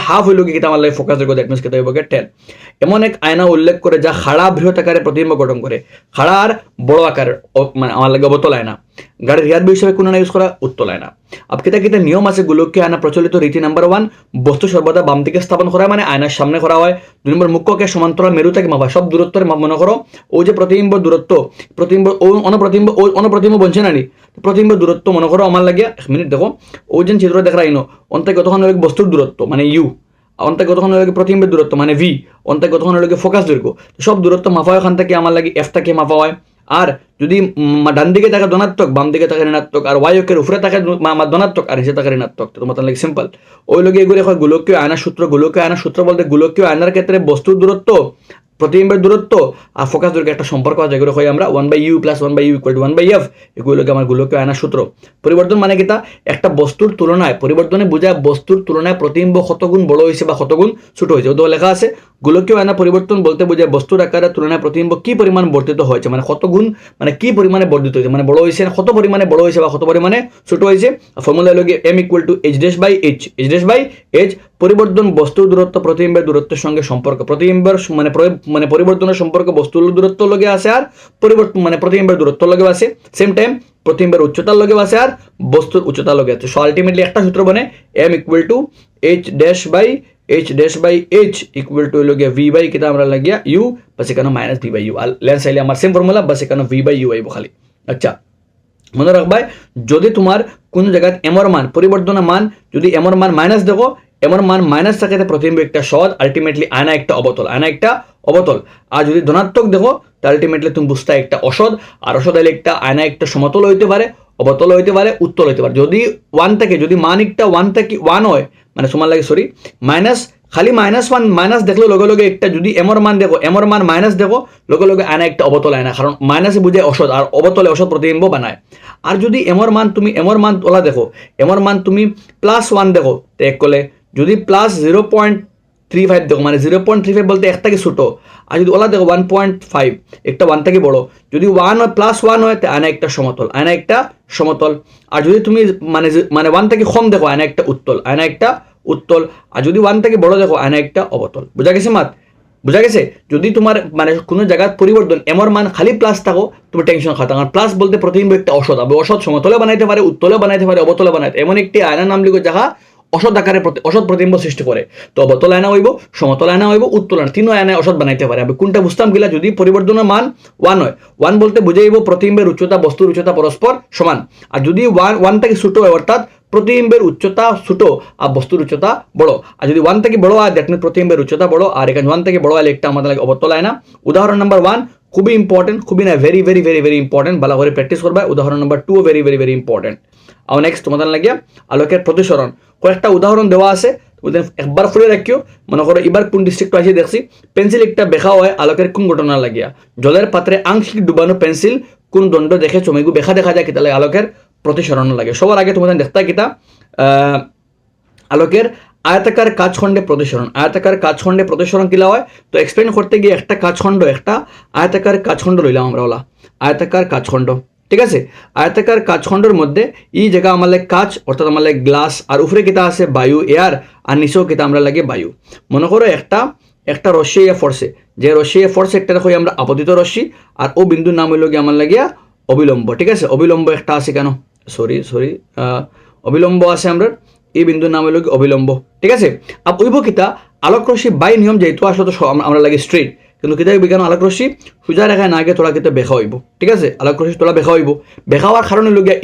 হাফ হইল কিতা আমার লাগে ফোকাস দৈর্ঘ্য, দ্যাট মিনস কিতা হইব 10। এমন এক আয়না উল্লেখ করে যা খাড়া বৃহৎ আকারে প্রতিবিম্ব গঠন করে। খাড়া আর বড় আকারের মানে আমার লাগে অবতল আয়না। গাড়ির রিয়াদ হিসাবে কোন আয়না ইউজ করা, উত্তল আয়না। আব কিতা কিতা নিয়ম আছে গোলকীয় আয়না প্রচলিত রীতি নাম্বার 1 বস্তু সর্বদা বাম দিকে স্থাপন করা মানে আয়নার সামনে করা হয়। 2 নম্বর মুখ্যকে সমান্তরাল মেরু থেকে মাপা, সব দূরত্বের মাপ মনে করো। ও যে প্রতিবিম্ব দূরত্ব, অনপ্রতিবিম্ব বলছে না নি, প্রতিবিম্ব দূরত্ব মনে করো আমার লাগে 1 মিনিট দেখো। ও যে চিত্র দেখা রাইনো অন্তে কতক্ষণ বস্তুর দূরত্ব মানে ইউ, অন্তে কতক্ষণ প্রতিবিম্বের দূরত্ব মানে ভি, অন্তে কতক্ষণ ফোকাস দৈর্ঘ্য। সব দূরত্ব মাপা হয়, ওখান থেকে আমার লাগে এফ থেকে মাপা হয়। আর যদি ডান দিকে থাকে ধনাত্মক, বাম দিকে থাকে ঋণাত্মক, আর ওয়াই অক্ষের উপরে থাকে ধনাত্মক আর নিচে থাকে ঋণাত্মক, তো তোমার লাগে সিম্পল। ওই লগে এগুলো হয় গোলকীয় আয়না সূত্র। গোলকীয় আয়না সূত্র বলতে গোলকীয় আয়নার ক্ষেত্রে বস্তুর দূরত্ব, প্রতিবিম্বের দূরত্ব আর ফোকাস দৈর্ঘ্য একটা সম্পর্ক আছে, এগুলো হয় আমরা 1/u + 1/u = 1/f, এগুলো আমার গোলকীয় আয়না সূত্র। পরিবর্তন মানে কিতা, একটা বস্তুর তুলনায়, পরিবর্তনে বোঝায় বস্তুর তুলনায় প্রতিবিম্ব কত গুণ বড় হয়েছে বা কত গুণ ছোট হয়েছে। ওদের লেখা আছে গোলকীয় আয়না পরিবর্তন বলতে বোঝায় বস্তুর আকারের তুলনায় প্রতিবিম্ব কি পরিমাণ বর্ধিত হয়েছে, মানে কত গুণ, মানে কি পরিমাণে বর্ধিত হয়েছে, মানে বড় হয়েছে, কত পরিমাণে বড় হয়েছে বা কত পরিমাণে ছোট হয়েছে। ফর্মুলা হলো m = h'/h', পরিবর্তন বস্তুর দূরত্ব প্রতিবিম্বের দূরত্বের সঙ্গে সম্পর্ক। প্রতিবিম্বের মানে পরিবর্তনের সম্পর্ক বস্তুর দূরত্ব লগে আছে আর পরিবর্তন মানে প্রতিবিম্বের দূরত্ব লগে আছে। সেম টাইম প্রতিবিম্বের উচ্চতার লগে আছে আর বস্তুর উচ্চতার লগে আছে। সো আলটিমেটলি একটা সূত্র বনে m = h'/h = v/ কিতা আমরা লাগিয়া u বাস এখানে -v/u। আর লেন্স আইলে আমার সেম ফর্মুলা বাস এখানে v/u আইব খালি। আচ্ছা মনে রাখবাই যদি তোমার কোন জায়গায় এমর মান পরিবর্তনের মান যদি এমর মান মাইনাস দেখো, এমর মান মাইনাস থাকে প্রতিবিম্ব একটা সদ, আলটিমেটলি আয়না একটা অবতল। আর যদি ধনাত্মক দেখো তো আলটিমেটলি তুমি বুঝতে একটা অসদ, আর অসদ হলে একটা আয়না একটা সমতল হইতে পারে, অবতল হইতে পারে, উত্তল হইতে পারে। যদি 1 থেকে যদি মান একটা 1 থেকে 1 হয় মানে তোমার লাগে মাইনাস খালি -1 মাইনাস দেখলে লগে লগে একটা যদি এমর মান দেখো, এমর মান মাইনাস দেখো লগে লগে আয়না একটা অবতল আয়না, কারণ মাইনাসে বুঝায় অসদ আর অবতলে অসদ প্রতিবিম্ব বানায়। আর যদি এমর মান ওলা দেখো, এমর মান তুমি +1 দেখো তো এক কলে, যদি +0.35 দেখো মানে 0.35 বলতে এক থেকে ছোট, আর যদি ওলা দেখো 1.5 একটা 1 থেকে বড়, যদি 1 হয় +1 হয় তো আয়না একটা সমতল, আর যদি তুমি মানে 1 থেকে কম দেখো আয়না একটা উত্তল, আর যদি 1 থেকে বড় দেখো আয়না একটা অবতল। বুঝা গেছে মাত? বুঝা গেছে? যদি তোমার মানে কোনো জায়গার পরিবর্তন এমর মান খালি প্লাস থাকো তুমি টেনশন খাতা, কারণ প্লাস বলতে প্রতিবিম্ব একটা অসৎ, অসৎ সমতলে বানাইতে পারে, উত্তলে বানাইতে পারে, অবতলে বানাইতে, এমন একটি আয়নার নাম লিখো যাহা অসৎ আকারে অসৎ প্রতিবিম্ব সৃষ্টি করে। তো অবতল আয়না হইব, সমতল আয়না হইব, উত্তল আয়না, তিনও আয়নায় অসৎ বানাইতে পারে। আমি কোনটা বুঝতাম গিলা, যদি পরিবর্তনের মান 1 হয়, 1 বলতে বুঝাইব প্রতিবিম্বের উচ্চতা বস্তুর উচ্চতা পরস্পর সমান। আর যদি 1 থেকে ছোট হয় অর্থাৎ প্রতিবিম্বের উচ্চতা ছোট আর বস্তুর উচ্চতা বড়। আর যদি 1 থেকে বড় হয় দ্যাট মিন প্রতিবিম্বের উচ্চতা বড়, আর এখানে 1 থেকে বড় হলে একটা আমাদের লাগে অবতল আয়না। উদাহরণ নাম্বার 1 খুবই ইম্পর্টেন্ট, খুবই না very very very very important, ভালো করে প্র্যাকটিস করবা। উদাহরণ number 2 very very very important. আর নেক্সট তোমাদের লাগে আলোকের প্রতিসরণ, কয়েকটা উদাহরণ দেওয়া আছে, তুমি একবার ফুলে রাখিও। মনে করো এবার কোন ডিস্ট্রিক্ট আসি দেখছি, পেন্সিল একটা বেখা হয় আলোকের কোন ঘটনা লাগিয়া, জলের পাত্রে আংশিক ডুবানো পেন্সিল কোন দণ্ড দেখে চমেগু বেখা দেখা যায় কিতা লাগে আলোকের প্রতিসরণ লাগে। সবার আগে তোমাদের দেখতা কিতা আলোকের আয়তাকার কাচখণ্ডে প্রতিসরণ। আয়তাকার কাচখণ্ডে প্রতিসরণ কিলা হয়, তো এক্সপ্লেন করতে গিয়ে একটা কাচখণ্ড, একটা আয়তাকার কাচখণ্ড লইলাম আমরা, ওলা আয়তাকার কাচখণ্ড, ঠিক আছে? আয়তাকার কাচখণ্ডের মধ্যে এই জায়গা আমার লাগে কাচ অর্থাৎ আমার লাগে গ্লাস, আর উপরে কিতা আছে বায়ু এয়ার, আর নিচেও কিতা আমরা লাগে বায়ু। মনে করো একটা রশ্মি ইয়া ফোর্সে, যে রশ্মি ইয়া ফোর্সে একটা দেখো আমরা আপতিত রশ্মি, আর ও বিন্দুর নাম হইল গিয়ে আমার লাগিয়া অবিলম্ব, ঠিক আছে? অবিলম্ব একটা আছে কেন, সরি অবিলম্ব আছে আমরা, এই বিন্দুর নাম হইল অবিলম্ব, ঠিক আছে? আর ওইব কিতা আলোক রশ্মি বাই নিয়ম যেহেতু আসলে তো আমরা লাগে স্ট্রেট, কিন্তু কিতা বিজ্ঞান আলোক রশ্মি সোজা রেখায় না গিয়ে তোলা কিন্তু বেখা হইব, ঠিক আছে? আলোক রশ্মি তোলা বেখা হইব, বেখা হওয়ার কারণে লগিয়া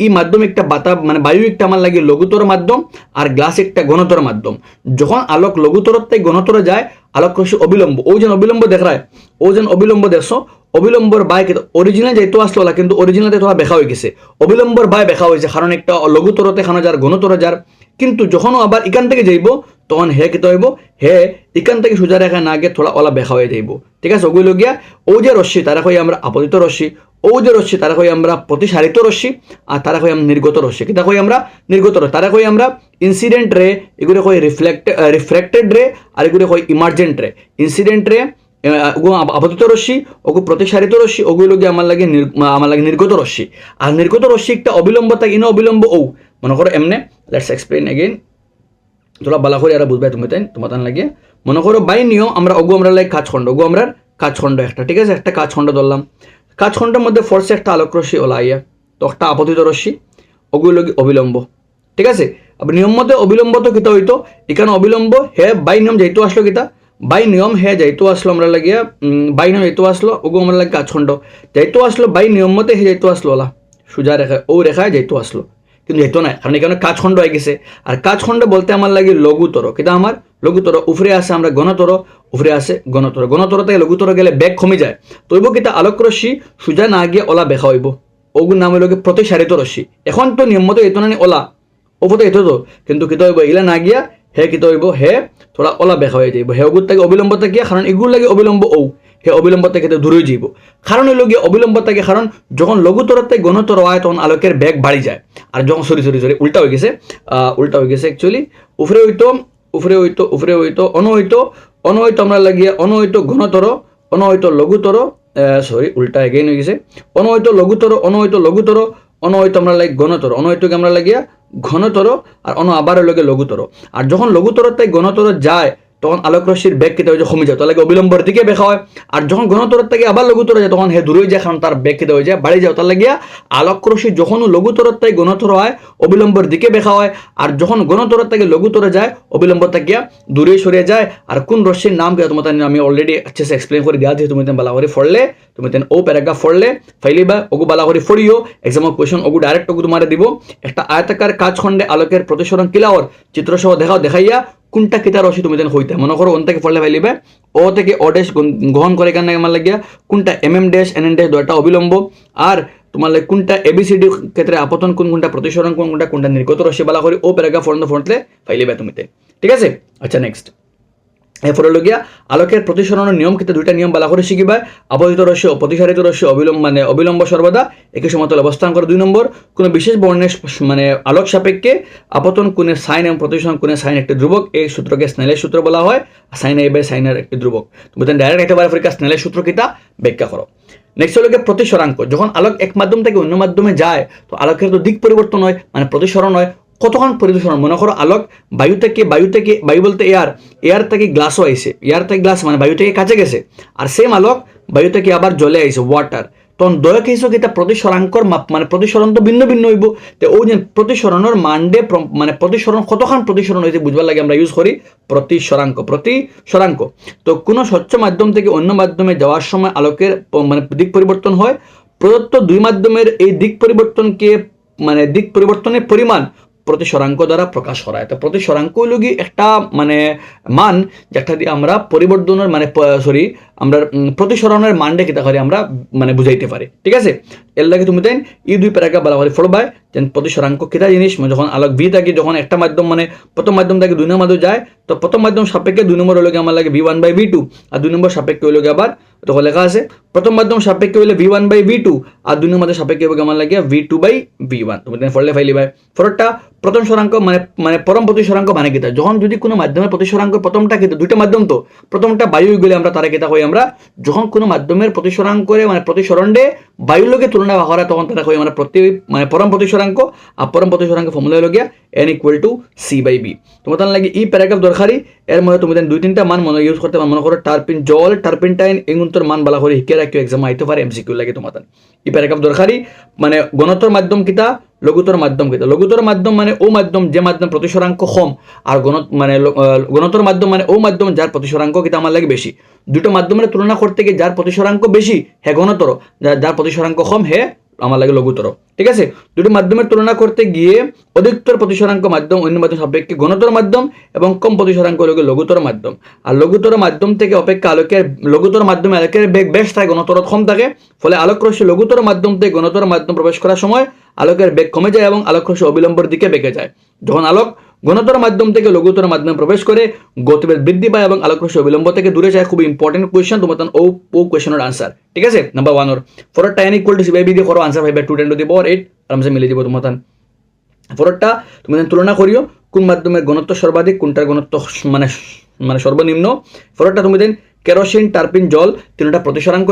ই মাধ্যম একটা বাতা মানে বায়ু একটা আমার লাগে লঘুতর মাধ্যম, আর গ্লাস একটা ঘনতর মাধ্যম। যখন আলোক লঘুতর থেকে ঘনতর যায় আলোক রশ্মি অবিলম্ব, ও যেন অবিলম্ব দেখায়, ও যেন অবিলম্ব দেখছো, অবিলম্বর বাই অরিজিনাল যেহেতু আসলো কিন্তু অরিজিনালতে তোলা বেখা হয়ে গেছে, অবিলম্বর বাই বেখা হয়েছে, কারণ একটা লঘুতরতে খানো যার ঘনতর যার। কিন্তু যখন আবার ইকান থেকে যাইব তখন হে কিতা হইব, হে ইকান থেকে সোজা রেখা না গিয়ে থোড়া ওলা বেখা হয়ে যাইব, ঠিক আছে? ওগুলো গিয়া ও যে রশ্মি তারা কই আমরা আপতিত রশ্মি, ও যে রশ্মি তারা কই আমরা প্রতিসারিত রশ্মি, আর তারা কই আমরা নির্গত রশ্মি। কিতা কই আমরা নির্গত রশ্মি, তারা কই আমরা ইনসিডেন্ট রে, এগুলো কই রিফ্লেক্টেড রে, আর এগুলো কই ইমার্জেন্ট রে। ইনসিডেন্ট রে আপতিত রশ্মি, ওগু প্রতিসারিত রশ্মি, ওগুলো গিয়ে আমার লাগে নির্গত রশ্মি। আর নির্গত রশ্মি একটা অবিলম্ব থাকে, ইনো অবিলম্ব ও মনে করো এমনে, লেটস এক্সপ্লেইন এগেইন, তোরা বালা করে আর বুঝবাই তুমি তাই তোমার লাগে। মনে করো বাই নিয়ম আমরা ওগু আমরা লাগে কাচখণ্ড, ওগু আমরা কাচখণ্ড একটা, ঠিক আছে? একটা কাচখণ্ড ধরলাম, কাচখণ্ডের মধ্যে ফোর্সে একটা আলোক রশ্মি ওলা আইয়া, তো একটা আপতিত রশ্মি, ওগুলো অবিলম্ব, ঠিক আছে? আবার নিয়ম মতে অবিলম্ব তো কিতা হইতো, এখানে অবিলম্ব হে বাই নিয়ম যেহেতু আসলো কিতা বাই নিয়ম, হে যেহেতু আসলো আমরা লাগিয়া বাই নিয়ম যেহেতু আসলো ওগু আমরা লাগে কাচখণ্ড, যেহেতু আসলো বাই নিয়ম মতে হে যেহেতু আসলো ওলা সোজা রেখায়, ও রেখায় যেহেতু আসলো, কিন্তু যেহেতু নাই, কারণ এখানে কাচখণ্ড হয়ে গেছে। আর কাচখণ্ড বলতে আমার লাগে লঘুতর, কিন্তু আমার লঘুতর উপরে আসে আমরা ঘনতর, উপরে আসে ঘনতর, ঘনতর থেকে লঘুতর গেলে বেগ কমে যায়। তো ওইব কিতা আলোক রশ্মি সোজা না গিয়ে ওলা বেখা হইব, ওগুর নাম হইল প্রতিসারিত রশ্মি। এখন তো নিয়ম মতো এতো নানি ওলা ওপতে এতো তো, কিন্তু কিতা হইব এগুলা না গিয়া হে কিতা হইব, হে থোড়া ওলা বেখা হয়ে যাইব, হে ওগুর থেকে অবিলম্ব থাকিয়া, কারণ এগুর লাগে অবিলম্ব ও হে অবিলম্ব থেকে দূরে যাইব। কারণ হইল গিয়ে অবিলম্ব থাকে, কারণ যখন লঘুতর থেকে ঘনতর হয় তখন আলোকের বেগ বাড়ি যায়। আর যখন সরি উল্টা হয়ে গেছে অ্যাকচুয়ালি, উপরে হইতো অনহইতো আমরা লাগিয়ে অনহইতো ঘনতর, অনহইতো লঘুতর, সরি উল্টা এগেইন হয়ে গেছে, অনহইতো লঘুতর, অনহইতো আমরা লাগে ঘনতর, অনহইতোকে আমরা লাগিয়া ঘনতর, আর আবার লাগে লঘুতর। আর যখন লঘুতর থেকে ঘনতর যায় তখন আলোক রশ্মির বেগ কেটে হয়ে কমে যায়, তাহলে অবিলম্বর দিকে বেখা হয়। আর যখন ঘনতর থেকে আবার লঘুতর যায় তখন হে দূরে যায়, কারণ তার বেগ কেটে হয়ে যায় বাড়ি যায়, তার লাগিয়া আলোক রশ্মি যখন লঘুতর থেকে ঘনতর হয় অবিলম্বর দিকে বেখা হয়, আর যখন ঘনতর থেকে লঘুতরে যায় অবিলম্ব থেকে দূরে সরে যায়। আর কোন রশ্মির নাম কে তোমার আমি অলরেডি अच्छे से এক্সপ্লেন করে দেওয়া, তুমি বালা করে পড়লে, তুমি ও প্যারাগ্রাফ পড়লে ফাইলিবা, ওগু বালা করে পড়িও, এক্সামের কোয়েশ্চন ওগু ডাইরেক্ট ওগু তোমারে দিব। একটা আয়তাকার কাচখণ্ডে আলোকের প্রতিসরণ কিলাওর চিত্রসহ দেখাইয়া কোনটা কিতা রশ্মি তুমি হইতে, মনে করো ওন থেকে পড়লে ফাইলিবে, ও থেকে ও ড্যাশ গ্রহণ করে কেন আমার লাগিয়া কোনটা এম ড্যাশ এন ড্যাশ দুটা অবিলম্ব, আর তোমার লাগে কোনটা এবিসিডি ক্ষেত্রে আপতন কোনটা প্রতিসরণ কোনটা নির্গত রশ্মি বালা করে ও প্যারাগ্রাফ ফোনতে ফাইলিবে তুমিতে, ঠিক আছে? আচ্ছা নেক্সট এরপরে লগিয়া আলোকের প্রতিসরণের নিয়ম কিন্তু দুইটা নিয়ম বালা করে শিখিবা, আপতিত রশ্মি ও প্রতিসারিত রশ্মি অবিলম্ব সর্বদা একই সমতল অবস্থান করে। 2 নম্বর, কোনো বিশেষ বর্ণের আলোক সাপেক্ষে আপতন কোণের সাইন এবং প্রতিসরণ কোণের সাইন একটি ধ্রুবক, এই সূত্রকে স্নেলের সূত্র বলা হয়, সাইন এ বাই সাইনের একটি ধ্রুবক। তুমি ডাইরেক্ট একেবারে পরীক্ষা স্নেলের সূত্র কিটা ব্যাখ্যা করো। নেক্সট হলো প্রতিসরাঙ্ক, যখন আলোক এক মাধ্যম থেকে অন্য মাধ্যমে যায় তো আলোকের তো দিক পরিবর্তন হয়, মানে প্রতিসরণ হয়, কতক্ষণ প্রতিসরণ মনে করো আলোক বায়ু থেকে বায়ু বলতে এয়ার থেকে গ্লাসও আইছে, এয়ার থেকে গ্লাস মানে বায়ু থেকে কাছে গেছে, আর সেম আলোক বায়ু থেকে আবার জলে আইছে ওয়াটার, তখন দয়া কিছু কিতা প্রতিসরাঙ্কর মাপ মানে প্রতিসরণ তো ভিন্ন ভিন্ন হইব। তো ওই যে প্রতিসরণের মানডে মানে প্রতিসরণ কতক্ষণ প্রতিসরণ হয়েছে বুঝবার লাগে আমরা ইউজ করি প্রতিসরাঙ্ক। তো কোনো স্বচ্ছ মাধ্যম থেকে অন্য মাধ্যমে যাওয়ার সময় আলোকের মানে দিক পরিবর্তন হয়। প্রদত্ত দুই মাধ্যমের এই দিক পরিবর্তনের পরিমাণ প্রতিসরাঙ্ক দ্বারা প্রকাশ করা হয়। তো প্রতিসরাঙ্ক হইল কি একটা মানে মান যেটা দিয়ে আমরা পরিবর্তনের মানে আমরা প্রতিসরণের মানটা কিতা করে আমরা মানে বুঝাইতে পারি। ঠিক আছে, এর লাগে তুমি তাই এই দুই প্যারাগ্রাফ বলা করে ফলোবাই যেন প্রতিসরাঙ্ক কিতা জিনিস, যখন আলোক ভি থাকে, যখন একটা মাধ্যম মানে প্রথম মাধ্যম থেকে দুই নম্বর মাধ্যম যায়, তো প্রথম মাধ্যম সাপেক্ষে দুই নম্বর হলো আমার লাগে v1/v2, আর দুই নম্বর সাপেক্ষে হলো আবার তখন লেখা আছে প্রথম মাধ্যম সাপেক্ষে হইলে v1/v2 আর দুই নম্বর সাপেক্ষে হবে আমার লাগে v2/v1। তুমি ফলে ফাইলি ভাই ফরটা প্রথম সরাঙ্ক মানে পরম প্রতিসরাঙ্ক মানে কিতা, যখন যদি কোনো মাধ্যমের প্রতিসরাঙ্ক প্রথমটা কিন্তু দুইটা মাধ্যম, তো প্রথমটা বায়ু গেলে আমরা তারা কিতা কই আমরা যখন কোনো মাধ্যমের প্রতিসরাঙ্করে মানে প্রতিসরণে বায়ুর লগে তুলনা করা তখন তারা কই আমরা মানে পরম প্রতিসরাঙ্ক। আর পরম প্রতিসরাঙ্ক ফর্মুলা হলো গিয়া n=c/b। তোমার লাগে এই প্যারাগ্রাফ দরকারি, এর মধ্যে তুমি দুই তিনটা মান মনে ইউজ করতে মনে করো জল টার্পিনটাইন এগুলোর মান বলা করে হিকে রাখিও এক্সাম আইতে পারে এমসিকিউ লাগে তোমার এই প্যারাগ্রাফ দরকারি। মানে গণতর মাধ্যম কিতা, লঘুতর মাধ্যম কিতা। লঘুতর মাধ্যম মানে ও মাধ্যম যে মাধ্যম প্রতিসরাঙ্ক কম, আর গণতর মাধ্যম মানে ও মাধ্যম যার প্রতিসরাঙ্ক কিতা আমার লাগে বেশি। দুটো মাধ্যমের তুলনা করতে গিয়ে যার প্রতিসরাঙ্ক বেশি হে গণতর, যার প্রতিসরাঙ্ক কম হে আমার লাগে লঘুতর। ঠিক আছে, দুটো মাধ্যমের তুলনা করতে গিয়ে অধিকতর প্রতিসরাঙ্ক মাধ্যম অন্য মাধ্যম সাপেক্ষে ঘনতর মাধ্যম এবং কম প্রতিসরাঙ্ক হলো লঘুতর মাধ্যম। আর লঘুতর মাধ্যম থেকে অপেক্ষা লঘুতর মাধ্যমে আলোকের বেগ বেশ থাকে, ঘনতর কম থাকে, ফলে আলোক রশ্মি লঘুতর মাধ্যম থেকে ঘনতর মাধ্যম প্রবেশ করার সময় আলোকের বেগ কমে যায় এবং আলোক রশ্মি অবিলম্বর দিকে বেঁকে যায়। যখন আলোক ঘনতর মাধ্যম থেকে লঘুতর মাধ্যমে প্রবেশ করে গতিবেগ বৃদ্ধি পায় এবং আলোক রশ্মি অবিলম্ব থেকে দূরে যায়। খুব ইম্পর্টেন্ট কোয়েশ্চন, তোমার ও কোয়েশ্চনের আনসার। ঠিক আছে, নাম্বার 1 ফরটা n=c/b দিয়ে করো, আনসার 5/2 আরামসে মিলে যাব তোমার। ফরটা তুমি তুলনা করিও কোন মাধ্যমের ঘনত্ব সর্বাধিক কোনটার ঘনত্ব মানে সর্বনিম্ন। ফরটা তুমি দেন কেরোসিন টার্পিন জল তিনটা প্রতিসরাঙ্ক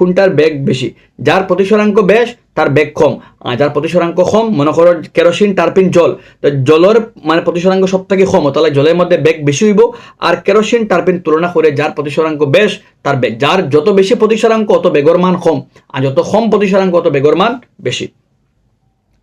কোনটার বেগ বেশি, যার প্রতিসরাঙ্ক বেশ তার বেগ কম, আর যার প্রতিসরাঙ্ক কম মনে করো কেরোসিন টার্পিন জল, তো জলের মানে প্রতিসরাঙ্ক সব থেকে কম, তাহলে জলের মধ্যে বেগ বেশি হইব। আর কেরোসিন টার্পিন তুলনা করে যার প্রতিসরাঙ্ক বেশ তার বেগ, যার যত বেশি প্রতিসরাঙ্ক অত বেগর মান কম, আর যত কম প্রতিসরাঙ্ক অত বেগর মান বেশি।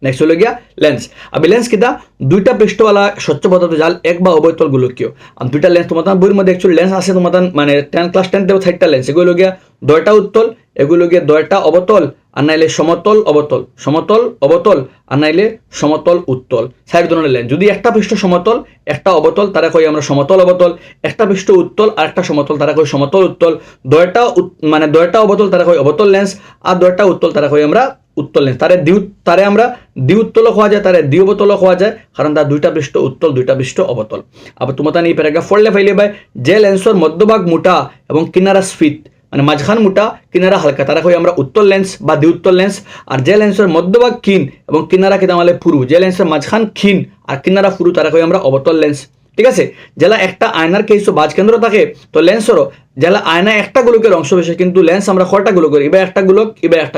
নেক্সট হলো গিয়া লেন্স। আমি লেন্স কিতা দুইটা পৃষ্ঠওয়ালা স্বচ্ছ পদার্থ জাল এক বা অবতল গোলকীয়। আর দুইটা লেন্স তোমার বইয়ের মধ্যে অ্যাকচুয়ালি লেন্স আছে তোমার মানে ক্লাস 10 দেবো 6টা লেন্স, এগুলো গিয়া 2টা উত্তল, এগুলো গিয়া 2টা অবতল, আর নাইলে সমতল অবতল, আর নাইলে সমতল উত্তল, 4 ধরনের লেন্স। যদি একটা পৃষ্ঠ সমতল একটা অবতল তারা কই আমরা সমতল অবতল, একটা পৃষ্ঠ উত্তল আর একটা সমতল তারা কই সমতল উত্তল, 2টা অবতল তারা কই অবতল লেন্স, আর 2টা উত্তল তারা কই আমরা উত্তল লেন্স। তারে আমরা দ্বি-উত্তলও হওয়া যায়, তারে দ্বি-অবতলও হওয়া যায়, কারণ তার 2টা পৃষ্ঠ উত্তল 2টা পৃষ্ঠ অবতল। আবার তোমার এই প্যারাগ্রাফ পড়লে ফাইলে ভাই যে লেন্সের মধ্যভাগ মোটা এবং কিনারা স্ফীত মানে মাঝখান মোটা কিনারা হালকা তারা কই আমরা উত্তল লেন্স বা দ্বি-উত্তল লেন্স। আর যে লেন্সের মধ্যভাগ ক্ষীণ এবং কিনারা কিনা মানে পুরু, যে লেন্সের মাঝখান ক্ষীণ আর কিনারা পুরু তারা কই আমরা অবতল লেন্স। ঠিক আছে, জেলা একটা আয়নার কেসও বাজ কেন্দ্র থাকে, তো লেন্সেরও জেলা আয়না একটা গোলকের অংশ বেশি, কিন্তু লেন্স আমরা কয়টা গোলক করি, এবার একটা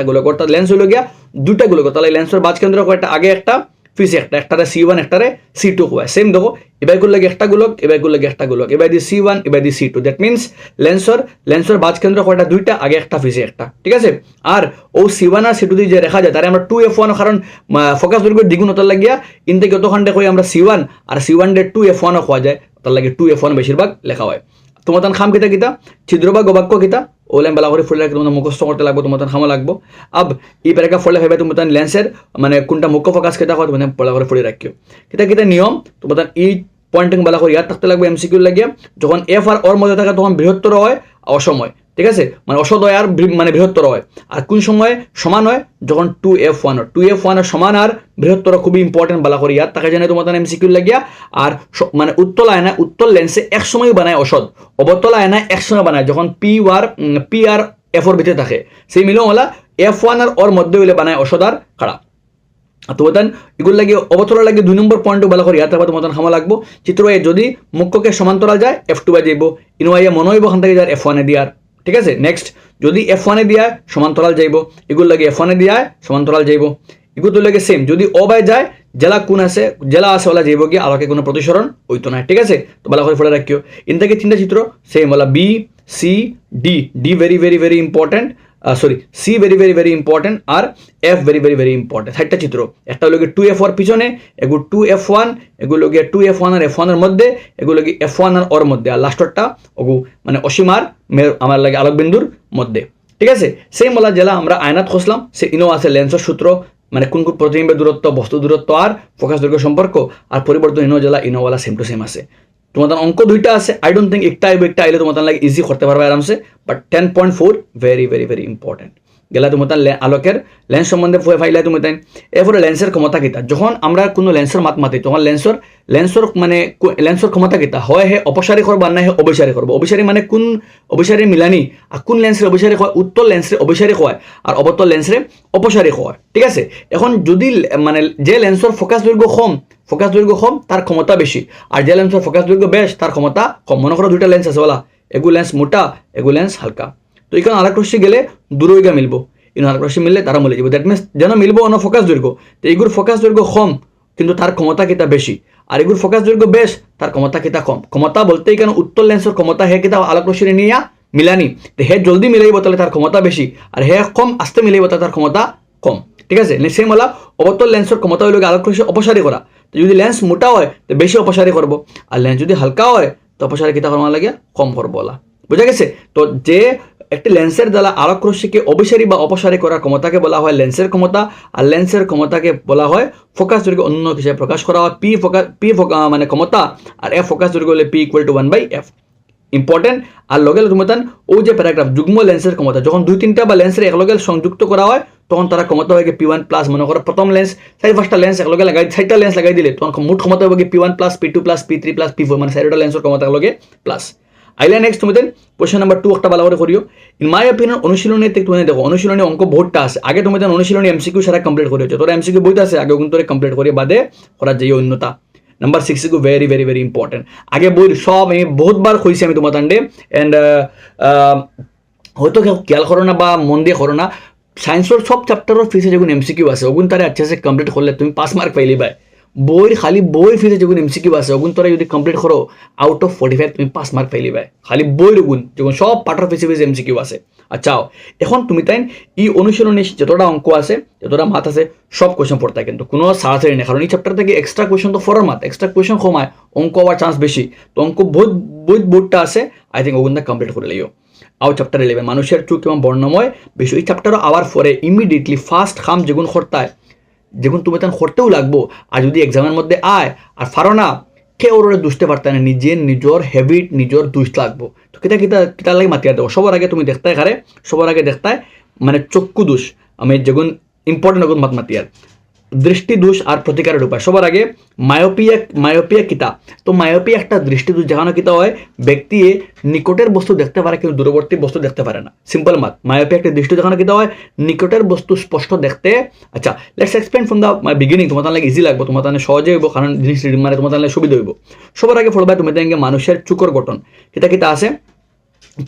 গোলক, অর্থাৎ লেন্স হলো গিয়া 2টা গোলক। তাহলে লেন্সের বাজ কেন্দ্র কয়টা, আগে একটা পিছে একটারে C1 একটারে C2 হয়। সেম দেখো এবার গুলো লাগে একটা গোলক, এবার গুলো লাগে একটা গোলক, এবার দি C1 এবার দি C2। দ্যাট মিনস লেন্সের বাজ কেন্দ্র কয়টা, 2টা, আগে একটা পিছে একটা। ঠিক আছে, আর ও C1 আর C2 দিয়ে যে রেখা যায় তারে আমরা 2f1, কারণ ফোকাস দৈর্ঘ্য দ্বিগুণ হতে লাগিয়া ইনতে কতখানটা কই আমরা C1 আর C1 ডে 2f1 হওয়া যায়, তার লাগে 2f1 বেশিরভাগ লেখা হয়। তোমার খাম কিতা ছিদ্র বা গবাক্য কিতা ওলেন বেলা করে ফুলে রাখতে তোমার মুখস্থ করতে লাগবো, তোমার খামা লাগবো। আব এই প্যারাগ্রাফ ফলে ভাবে তুমি লেন্সের মানে কোনটা মুখ্য ফোকাস কিতা হয় তুমি পড়া করে ফুলে রাখিও। কিতা নিয়ম তোমার এই পয়েন্টিং বেলা করে ইয়াদ থাকতে লাগবে এমসিকিউ লাগিয়ে। যখন এফ আর ওর মধ্যে থাকে তখন বৃহত্তর হয় অসময়। ঠিক আছে, মানে অসদয় আর মানে বৃহত্তর হয়। আর কোন সময় সমান হয়, যখন 2f1 এর সমান আর বৃহত্তর। খুবই ইম্পর্টেন্ট বেলা করে ইয়াদ থাকে জানে তোমার এমসিকিউ লাগিয়া। আর মানে উত্তল আয়না উত্তল লেন্সে এক সময় বানায় অসদ, অবতল আয়না এক সময় বানায় যখন পি আর এফ ওর ভিতরে থাকে, সেই মিলন হলা f1 আর ওর মধ্যে হইলে বানায় অসদ আর খাড়া। তোমার এগুলো লাগে অবতল লাগে 2 নম্বর পয়েন্ট বেলা করে ইয়াদ থাকবে তোমার খামা লাগবো। চিত্র এ যদি মুখ্যকে সমান্তরাল যায় f2 বাই যাইব, ইনওয়াইয়া মনে হইব ওখান থেকে যায় f1 এ দিয়ার। ঠিক আছে, নেক্সট যদি f1 এ দিয়া সমান্তরাল যাইব, এগুলো লাগে f1 এ দিয়া সমান্তরাল যাইব। এগুলো লাগে সেম, যদি ও বাই যায় জেলা কোন আছে জেলা আছে ওলা যাইব গিয়ে আলোকে কোনো প্রতিসরণ হইতো না, ঠিক আছে? তো ভালো করে পড়ে রাখিও। ইন থেকে তিনটা চিত্র সেম ওলা B C D, D very very very important, sorry C very very very important, আর F very very very important. 4টা চিত্র, একটা হলো গিয়ে 2F ওর পিছনে, এগুলো 2F1, এগুলো গিয়ে 2F1 আর F1 এর মধ্যে, এগুলো গিয়ে F1 আর ওর মধ্যে, আর লাস্টরটা ওগু মানে অসীম আর আমার লাগে আলোকবিন্দুর মধ্যে, ঠিক আছে? সেই মোলা জেলা আমরা আয়নাত খুঁজলাম, সে ইনো আছে লেন্সের সূত্র, মানে কোন কোন প্রতিবিম্বের দূরত্ব, বস্তু দূরত্ব আর ফোকাস দৈর্ঘ্য সম্পর্ক, আর পরিবর্তন ইনো জেলা ইনোওয়ালা সেম টু সেম আছে। তোমাদের অঙ্ক দুইটা আছে, আই ডোন্ট থিঙ্ক একটা আইবে, একটা আইলে তোমাদের লাগে ইজি করতে পারবে আরামসে, but 10.4 very very very important. গেলা তুমি আলোকের লেন্স সম্বন্ধে ফাইলে তুমি তাই। এরপরে লেন্সের ক্ষমতা কিতা, যখন আমরা কোনো লেন্সের মাত মাতি তখন লেন্সর মানে লেন্সর ক্ষমতা কিতা হয়, হে অপসারী করবা না হে অবিসারী করবো। অবিসারী মানে কোন অবিসারী মিলানি, আর কোন লেন্সের অবিসারী হয়, উত্তর লেন্সের অবিসারী হয় আর অবতল লেন্সের অপসারী হয়, ঠিক আছে? এখন যদি মানে যে লেন্সর ফোকাস দৈর্ঘ্য কম তার ক্ষমতা বেশি, আর যে লেন্সের ফোকাস দৈর্ঘ্য বেশ তার ক্ষমতা কম। মনে করো দুইটা লেন্স আছে বলা, এগু লেন্স মোটা, এগু লেন্স হালকা, তো এখানে আরেক রশ্মি গেলে দূরইগা মিলবো, ইন আরেক রশ্মি মিললে তারা মিলে যাবো। দ্যাট মিনস যেন মিলবো অন্য ফোকাস দৈর্ঘ্য, তো এগুর ফোকাস দৈর্ঘ্য কম কিন্তু তার ক্ষমতা কিতা বেশি, আর এগুর ফোকাস দৈর্ঘ্য বেশ তার ক্ষমতা কিতা কম। ক্ষমতা বলতে এখানে উত্তর লেন্সের ক্ষমতা হে কিতা আলোক রশ্মি নিয়ে মিলানি, তো হে জলদি মিলাইব তাহলে তার ক্ষমতা বেশি, আর হে কম আস্তে মিলাইব তাহলে তার ক্ষমতা কম, ঠিক আছে? সেম হলা অবতল লেন্সের ক্ষমতা হইল আলোক রশ্মি অপসারী করা, তো যদি লেন্স মোটা হয় তো বেশি অপসারী করবো, আর লেন্স যদি হালকা হয় তো অপসারী কিতা করা লাগে কম করবো বলা, বুঝা গেছে? তো যে একটি লেন্সের দ্বারা আলোক রশ্মিকে অবিসারী বা অপসারী করার ক্ষমতাকে বলা হয় লেন্সের ক্ষমতা, আর লেন্সের ক্ষমতাকে বলা হয় ফোকাস দৈর্ঘ্য অন্য হিসেবে প্রকাশ করা হয় পি মানে ক্ষমতা, আর এফ ফোকাস দৈর্ঘ্য হলে P = 1/f ইম্পর্টেন্ট। আর লগে তুমি ও যে প্যারাগ্রাফ যুগ্ম লেন্সের ক্ষমতা, যখন 2-3টা বা লেন্সের একলগে সংযুক্ত করা হয় তখন তারা ক্ষমতা হয় P1+, মনে করো প্রথম লেন্স 4-5টা লেন্স একলগে লাগাই 6টা লেন্স লাগাই দিলে তখন মোট ক্ষমতা হবে P1+, P2+, P3+, P4, মানে 4টা লেন্সের ক্ষমতা একলগে প্লাস। আইলা নেক্সট তুমি কোয়েশ্চন নাম্বার 2 একটা ভালো করে করিও। ইন মাই অপিনিয়ন অনুশীলনী তুমি দেখো, অনুশীলনী অঙ্ক বহুতটা আছে, আগে তুমি অনুশীলনী MCQ সারা কমপ্লিট করিয়েছো, তোরা MCQ বইতে আছে আগে কিন্তু কমপ্লিট করিয়ে বাদে করা যাই অন্যতা। Number 6 is very very very important, আগে বই সব আমি বহুতবার কইছি আমি তোমার তান্ডে, অ্যান্ড হয়তো খেয়াল করো না বা মন দিয়ে করো না, সায়েন্সের সব চ্যাপ্টারের ফিসে যখন MCQ আছে ওগুন তারা আচ্ছা কমপ্লিট করলে তুমি 5 মার্ক পাইলি ভাই। খালি বইয়ের ফিসে যখন MCQ আছে ওগুন তোরা যদি কমপ্লিট করো আউট অফ 45 তুমি 5 মার্ক পাইলি ভাই, খালি বইয়ের গুণ যখন সব পাঠের ফিসে MCQ আছে। আচ্ছা এখন তুমি তাই এই অনুশীলনী যতটা অঙ্ক আছে যতটা মাত আছে সব কোয়েশন পড়তে কিন্তু কোনো সারাসারি নেই, কারণ এই চ্যাপ্টার থেকে এক্সট্রা কোয়েশন তো ফরার মাত, এক্সট্রা কোয়েশন কমায় অঙ্ক হওয়ার চান্স বেশি, তো অঙ্ক বোর্ডটা আছে আই থিঙ্ক ওগুনটা কমপ্লিট করে লিও। আও চ্যাপ্টার 11 মানুষের চোখ এবং বর্ণময় বিষয়, এই চ্যাপ্টারও আবার পরে ইমিডিয়েটলি ফার্স্ট খাম যেগুন খরতায় যেগুন তুমি তখন করতেও লাগবো, আর যদি এক্সামের মধ্যে আয় আর ফারো না কেউ ওরা দুষতে পারতে না, নিজের হ্যাবিট নিজের দুষ লাগবো। তো কিতা লাগে মাতিয়া দেবো, সবার আগে তুমি দেখতে খারে সবার আগে দেখতে মানে চক্ষু দোষ, আমি যেগুন ইম্পর্টেন্ট ওগুন মাতিয়ার দৃষ্টি দোষ আর প্রতিকারের উপায়। সবার আগে মায়োপিয়া কিতা, তো মায়োপিয়া একটা দৃষ্টি দোষ, যেখানে কিতা হয় ব্যক্তি নিকটের বস্তু দেখতে পারে কিন্তু দূরবর্তী বস্তু দেখতে পারে না, সিম্পল মাত। মায়োপিয়া একটা দৃষ্টি যেখানে কিতা হয় নিকটের বস্তু স্পষ্ট দেখতে। আচ্ছা let's explain from the beginning, তোমার তাহলে ইজি লাগবে, তোমার তাহলে সহজে হইব, কারণ জিনিস মানে তোমার তাহলে সুবিধা হইব। সবার আগে ফলবা তুমি দেখে মানুষের চুকর গঠন কিতা আছে,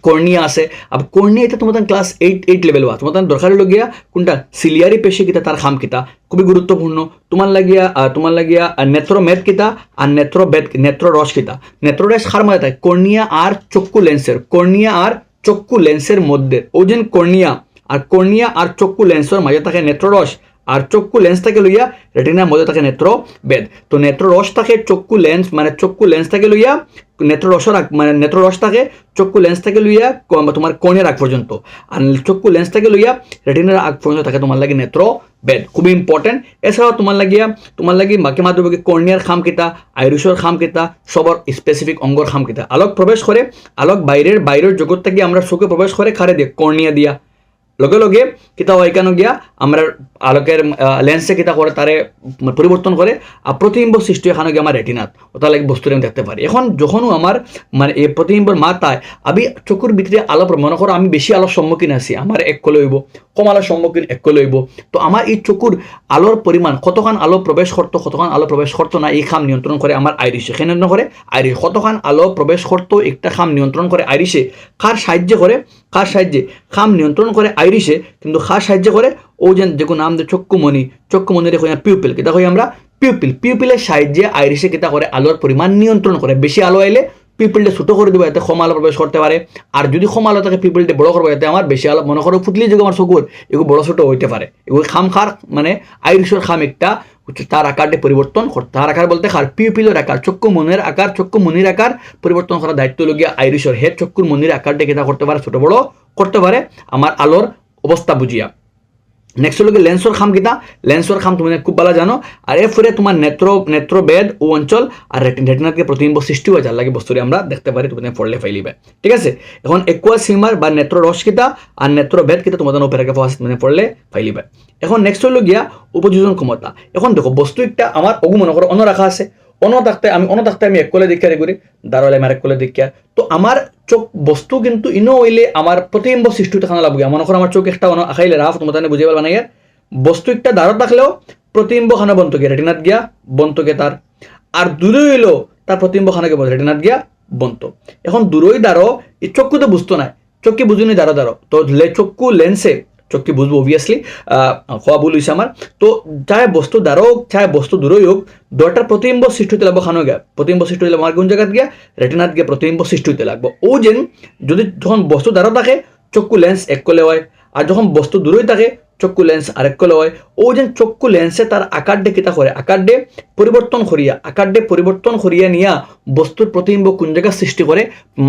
কর্নিয়া আছে, আর কর্নিয়াতে তোমার ক্লাস 8 লেভেল বা তোমার দরকার হলো গিয়া কোনটা সিলিয়ারি পেশি কিতা তার খাম কিতা খুবই গুরুত্বপূর্ণ, তোমার লাগিয়া নেত্রমেদ কিতা আর নেত্ররস কিতা। নেত্ররস খার মধ্যে কর্নিয়া আর চক্ষু লেন্সের মধ্যে ওজন কর্নিয়া আর চক্ষু লেন্সের মাঝে থাকে নেত্ররস, আর চক্ষু লেন্স থেকে লইয়া রেটিনার মধ্যে থাকে নেত্রবেদ। তো নেত্ররস থাকে চক্ষু লেন্স থেকে লইয়া নেত্ররস থাকে চক্ষু লেন্স থেকে লইয়া তোমার কর্নিয়ার আগ পর্যন্ত, আর চক্ষু লেন্স থেকে লইয়া রেটিনার আগ পর্যন্ত থাকে তোমার লাগে নেত্রবেদ, খুবই ইম্পর্টেন্ট। এছাড়াও তোমার লাগি বাকি মাধ্যমে কর্নিয়ার খাম কিতা, আইরিসের খাম কিতা, সবার স্পেসিফিক অঙ্গর খাম কিতা। আলোক প্রবেশ করে, আলোক বাইরের জগৎ থেকে আমরা চোখে প্রবেশ করে খারে দিয়ে কর্নিয়া দিয়া, লগে কিতা হয় কেন গিয়া আমরা আলোকের লেন্সে কিতা করে তারে পরিবর্তন করে আর প্রতিবিম্ব সৃষ্টি এখানে গিয়ে আমার রেটিনাত ওটা লাগে বস্তু আমি দেখতে পারি। এখন যখনও আমার মানে এই প্রতিবিম্বর মাথায় আমি চকুর ভিতরে আলো মনে করো আমি বেশি আলোর সম্মুখীন আছি, আমার 1 কলে হইব, কম আলোর সম্মুখীন 1 কলে হইব, তো আমার এই চকুর আলোর পরিমাণ কতখান আলো প্রবেশ করতো না এই খাম নিয়ন্ত্রণ করে আমার আইরিশে, নিয়ন্ত্রণ করে আইরিশ কতখান আলো প্রবেশ করতো একটা খাম নিয়ন্ত্রণ করে আইরিশে, কার সাহায্যে খাম নিয়ন্ত্রণ করে আইরিশে, কিন্তু খার সাহায্য করে ও যেন যেগুলো নাম দেয় চক্ষুমণি রেখে পিউপেল কিতা কই আমরা পিউপিলের সাহায্যে আইরিশে কিতা করে আলোর পরিমাণ নিয়ন্ত্রণ করে। বেশি আলো আইলে পিউপিলটা ছোটো করে দেবো, যাতে কম আলো প্রবেশ করতে পারে। আর যদি কম আলো থাকে পিউপিলটা বড় করবো, যাতে আমার বেশি আলো, মনে করো ফুটলি যুগ আমার চকুর এগুলো বড় ছোটো হইতে পারে। এগুলো খাম খার মানে আইরিশের খাম একটা তার আকারটা পরিবর্তন করতে, তার আকার বলতে খার পিউপিলের আকার, চক্ষু মনির আকার পরিবর্তন করার দায়িত্ব লগিয়া আইরিশের। হে চক্ষুর মনির আকারটা কেটা করতে পারে, ছোট বড় করতে পারে আমার আলোর অবস্থা বুঝিয়া। নেক্সট হলো লেন্সর খাম কিতা, লেন্সর খাম তুমি খুব ভালো জানো। আর এরপরে তোমার নেত্রবেদ ও অঞ্চল আর রেটিনাকে প্রতিবিম্ব সৃষ্টি হয়, যার লাগে বস্তুটি আমরা দেখতে পারি, তুমি পড়লে ফাইলিবে। ঠিক আছে, এখন একুয়া সিমার বা নেত্র রস কিতা আর নেত্রবেদ কিতা তোমাদের প্যারাগ্রাফ আছে, তুমি পড়লে ফাইলিবে। এখন নেক্সট হলো গিয়া উপযোজন ক্ষমতা। এখন দেখো বস্তু একটা আমার অগু মনে করো অন্য রাখা আছে, অন্য থাকতে আমি এক কলে দীক্ষা করি, দাঁড়ালে আমি আরেক কলে দীক্ষা। তো আমার চোখ বস্তু কিন্তু ইনো হইলে আমার প্রতিবিম্ব সৃষ্টি হতে খানা লাগবে। মনে করো আমার চোখ একটা অন্য আখাইলে রাফ তোমার বুঝে পারবা না, ইয়ার বস্তু একটা দাঁড়ো থাকলেও প্রতিবিম্ব খানা বন্ত গিয়া রেটিনাত গিয়া বন্ত গে তার, আর দূরে হইলো তার প্রতিবিম্ব খানাকে রেটিনাত গিয়া বন্ত। এখন দূরই দাঁড়ো এই চক্ষু তো বুঝতো না, চক্ষু বুঝুনি দাঁড়ো তো চক্ষু লেন্সে চক্ষু বুঝবো অবভিয়াসলি, হওয়া ভুল হয়েছে আমার। তো চাহে বস্তু দাঁড়ো হোক চাহে বস্তু দূরই হোক, দুটার প্রতিবিম্ব সৃষ্টি হতে লাগবো খানো গিয়া, প্রতিবিম্ব সৃষ্টি হতে আমার কোন জায়গাত গিয়া রেটিনাত গিয়া প্রতিবিম্ব সৃষ্টি হতে লাগবো। ও যেন যদি যখন বস্তু দাঁড়ো থাকে চক্ষু লেন্স এক কলে হয়, আর যখন বস্তু দূরই থাকে চক্ষু লেন্স আরেক কলে হয়। ও যেন চক্ষু লেন্সে তার আকার ডে কিতা করে, আকার ডে পরিবর্তন করিয়া নিয়া বস্তুর প্রতিবিম্ব কোন জায়গা সৃষ্টি করে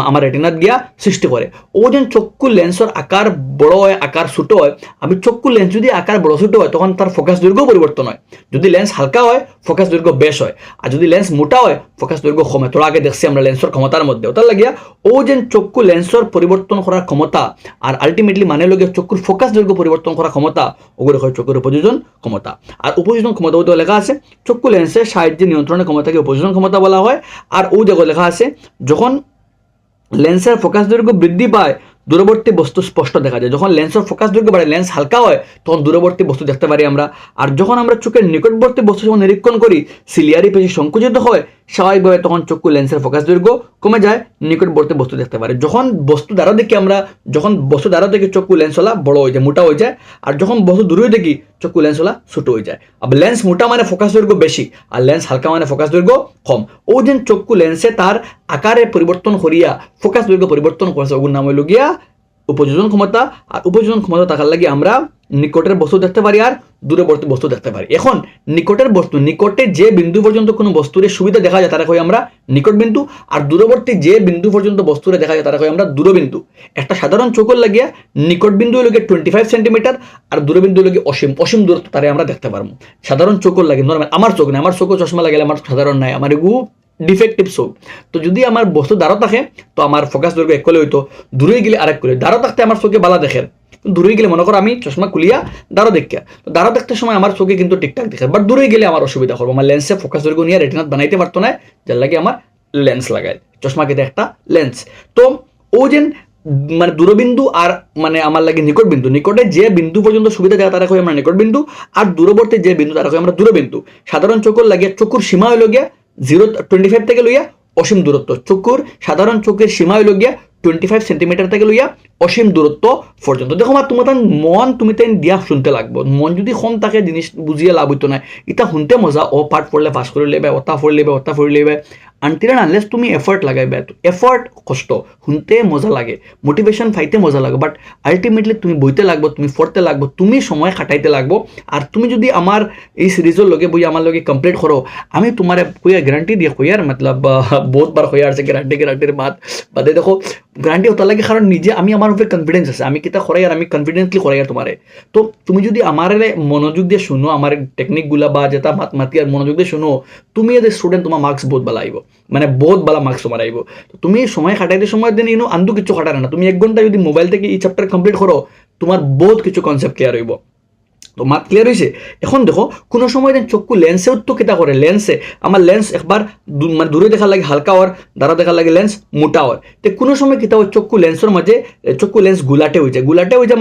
আমার রেটিনাত গিয়া সৃষ্টি করে। ও যেন চক্ষু লেন্সের আকার বড় হয় আকার ছোট হয়, আমি চক্ষু লেন্স যদি আকার বড় ছোট হয় তখন তার ফোকাস দৈর্ঘ্য পরিবর্তন হয়। যদি লেন্স হালকা হয় ফোকাস দৈর্ঘ্য বেশ হয়, আর যদি লেন্স মোটা হয় ফোকাস দৈর্ঘ্য কমে। তোরা আগে দেখছি আমরা লেন্সের ক্ষমতার মধ্যে, ওটার লাগিয়া ও যেন চক্ষু লেন্সের পরিবর্তন করার ক্ষমতা আর আলটিমেটলি মানে লগে চক্ষুর ফোকাস দৈর্ঘ্য পরিবর্তন করার ক্ষমতা, ওগুলো হয় চক্ষুর উপযোজন ক্ষমতা। আর উপযোজন ক্ষমতা ওটা লেখা আছে চক্ষু লেন্সের সাহায্যে নিয়ন্ত্রণের ক্ষমতাকে উপযোজন ক্ষমতা বলা হয়। আর ও জায়গায় লেখা আছে যখন লেন্সের ফোকাস দৈর্ঘ্য বৃদ্ধি পায় দূরবর্তী বস্তু স্পষ্ট দেখা যায়। যখন লেন্সের ফোকাস দৈর্ঘ্য বাড়ে, লেন্স হালকা হয়, তখন দূরবর্তী বস্তু দেখতে পারি আমরা। আর যখন আমরা চোখের নিকটবর্তী বস্তু যখন নিরীক্ষণ করি সিলিয়ারি পেশি সংকুচিত হয়, স্বাভাবিকভাবে তখন চক্ষু লেন্সের ফোকাস দৈর্ঘ্য কমে যায়, নিকটবর্তী বস্তু দেখতে পারে। যখন বস্তু দ্বারা দেখি চক্ষু লেন্সওয়ালা বড় হয়ে যায়, মোটা হয়ে যায়, আর যখন বস্তু দূরে দেখি চক্ষু লেন্সওয়ালা ছোট হয়ে যায়। আবার লেন্স মোটা মানে ফোকাস দৈর্ঘ্য বেশি, আর লেন্স হালকা মানে ফোকাস দৈর্ঘ্য কম। ও যেন চক্ষু লেন্সে তার আকারে পরিবর্তন করিয়া ফোকাস দৈর্ঘ্য পরিবর্তন করেছে, ওগুর নাম হইল গিয়া উপযোজন ক্ষমতা। আর উপযোজন ক্ষমতা থাকার লাগে আমরা নিকটের বস্তু দেখতে পারি আর দূরবর্তী বস্তু দেখতে পারি। এখন নিকটের বস্তু, নিকটে যে বিন্দু পর্যন্ত কোনো বস্তুর সুবিধা দেখা যায় তারা কই আমরা নিকট বিন্দু, আর দূরবর্তী যে বিন্দু পর্যন্ত বস্তুরে দেখা যায় তারা কই আমরা দূরবিন্দু। একটা সাধারণ চোখের লাগিয়া নিকট বিন্দু হইল 25 সেন্টিমিটার আর দূরবিন্দু হইল অসীম দূরত্ব তারে আমরা দেখতে পারবো। সাধারণ চোখের লাগে নর্মাল, আমার চোখ নেই, আমার চোখে চশমা লাগালে আমার সাধারণ নাই, আমার এগু ডিফেক্টিভ চোখ। তো যদি আমার বস্তু দাঁড়ো থাকে তো আমার ফোকাস দৈর্ঘ্য এক কলে হইতো, দূরে গেলে আরেক কলে। দাঁড়ো থাকতে আমার চোখে বালা দেখে, দূরে গেলে মনে করো আমি চশমা খুলিয়া দাঁড়ো দেখা, তো দাঁড়ো দেখতে সময় আমার চোখে কিন্তু ঠিকঠাক দেখে, বাট দূরে গেলে আমার অসুবিধা করবো। আমার লেন্সে ফোকাস দৈর্ঘ্য নিয়ে রেটিনাত বানাইতে পারতো না, যার লাগে আমার লেন্স লাগায়, চশমা কিন্তু একটা লেন্স। তো ও যেন মানে দূরবিন্দু আর মানে আমার লাগে নিকট বিন্দু, নিকটে যে বিন্দু পর্যন্ত সুবিধা দেয় তারা কই আমরা নিকট বিন্দু, আর দূরবর্তী যে বিন্দু তারা কই আমরা দূরবিন্দু। সাধারণ চোখের লাগে চক্ষুর সীমা হইল গিয়া 25 থেকে লইয়া অসীম দূরত্ব। চক্ষুর সাধারণ চোখের সীমা হইল গিয়া 25 সেন্টিমিটার থেকে লইয়া অসীম দূরত্ব পর্যন্ত। দেখো মা তোমার মন তুমি তাই দিয়া শুনতে লাগবো, মন যদি কম থাকে জিনিস বুঝিয়ে লাভ হইতো না। এটা শুনতে মজা, ও পাঠ পড়লে পাস করে লেবে, ওটা পড়ে লেবে আনটিল আনলেস তুমি এফর্ট লাগাইবে। এফর্ট কষ্ট, শুনতে মজা লাগে, মোটিভেশন পাইতে মজা লাগে, বাট আলটিমেটলি তুমি বইতে লাগবো, তুমি পড়তে লাগবো, তুমি সময় খাটাইতে লাগবো। আর তুমি যদি আমার এই সিরিজের লগে বই আমার লগে কমপ্লিট করো, আমি তোমার কইয়া গ্যারান্টি দিয়ে কইয়ার মতলব বহুত বার কইয়ার আছে গ্যারান্টির বাদে দেখো গ্যারান্টি হতে লাগে, কারণ নিজে আমি আমার উপরে কনফিডেন্স আছে, আমি কিতা করাই আর আমি কনফিডেন্টলি করাই আর তোমারে। তো তুমি যদি আমার মনোযোগ দিয়ে শুনো আমার টেকনিকগুলা বা যেটা মাতি আর মনোযোগ দিয়ে শুনো, তুমি এদের স্টুডেন্ট তোমার মার্কস বহুত ভালো আইব, মানে বহুত ভালো মার্কস তোমার আইব। তুমি সময় খাটাইতে সময় দিন ইনো আন্দু কিছু খাটারে না, তুমি 1 ঘন্টা যদি মোবাইল থেকে এই চ্যাপ্টার কমপ্লিট করো তোমার বহুত কিছু কনসেপ্ট ক্লিয়ার হইব। তো মাত ক্লিয়ার হয়েছে। এখন দেখো কোনো সময় চক্ষু লেন্সেও তো কেটা করে, লেন্সে আমার লেন্স একবার মানে দূরে দেখার লাগে হালকা হওয়ার, দ্বারা দেখার লাগে লেন্স মোটা হয়। তো কোনো সময় কেটা হয় চক্ষু লেন্সের মাঝে চক্ষু লেন্স গুলাটে হয়ে যায়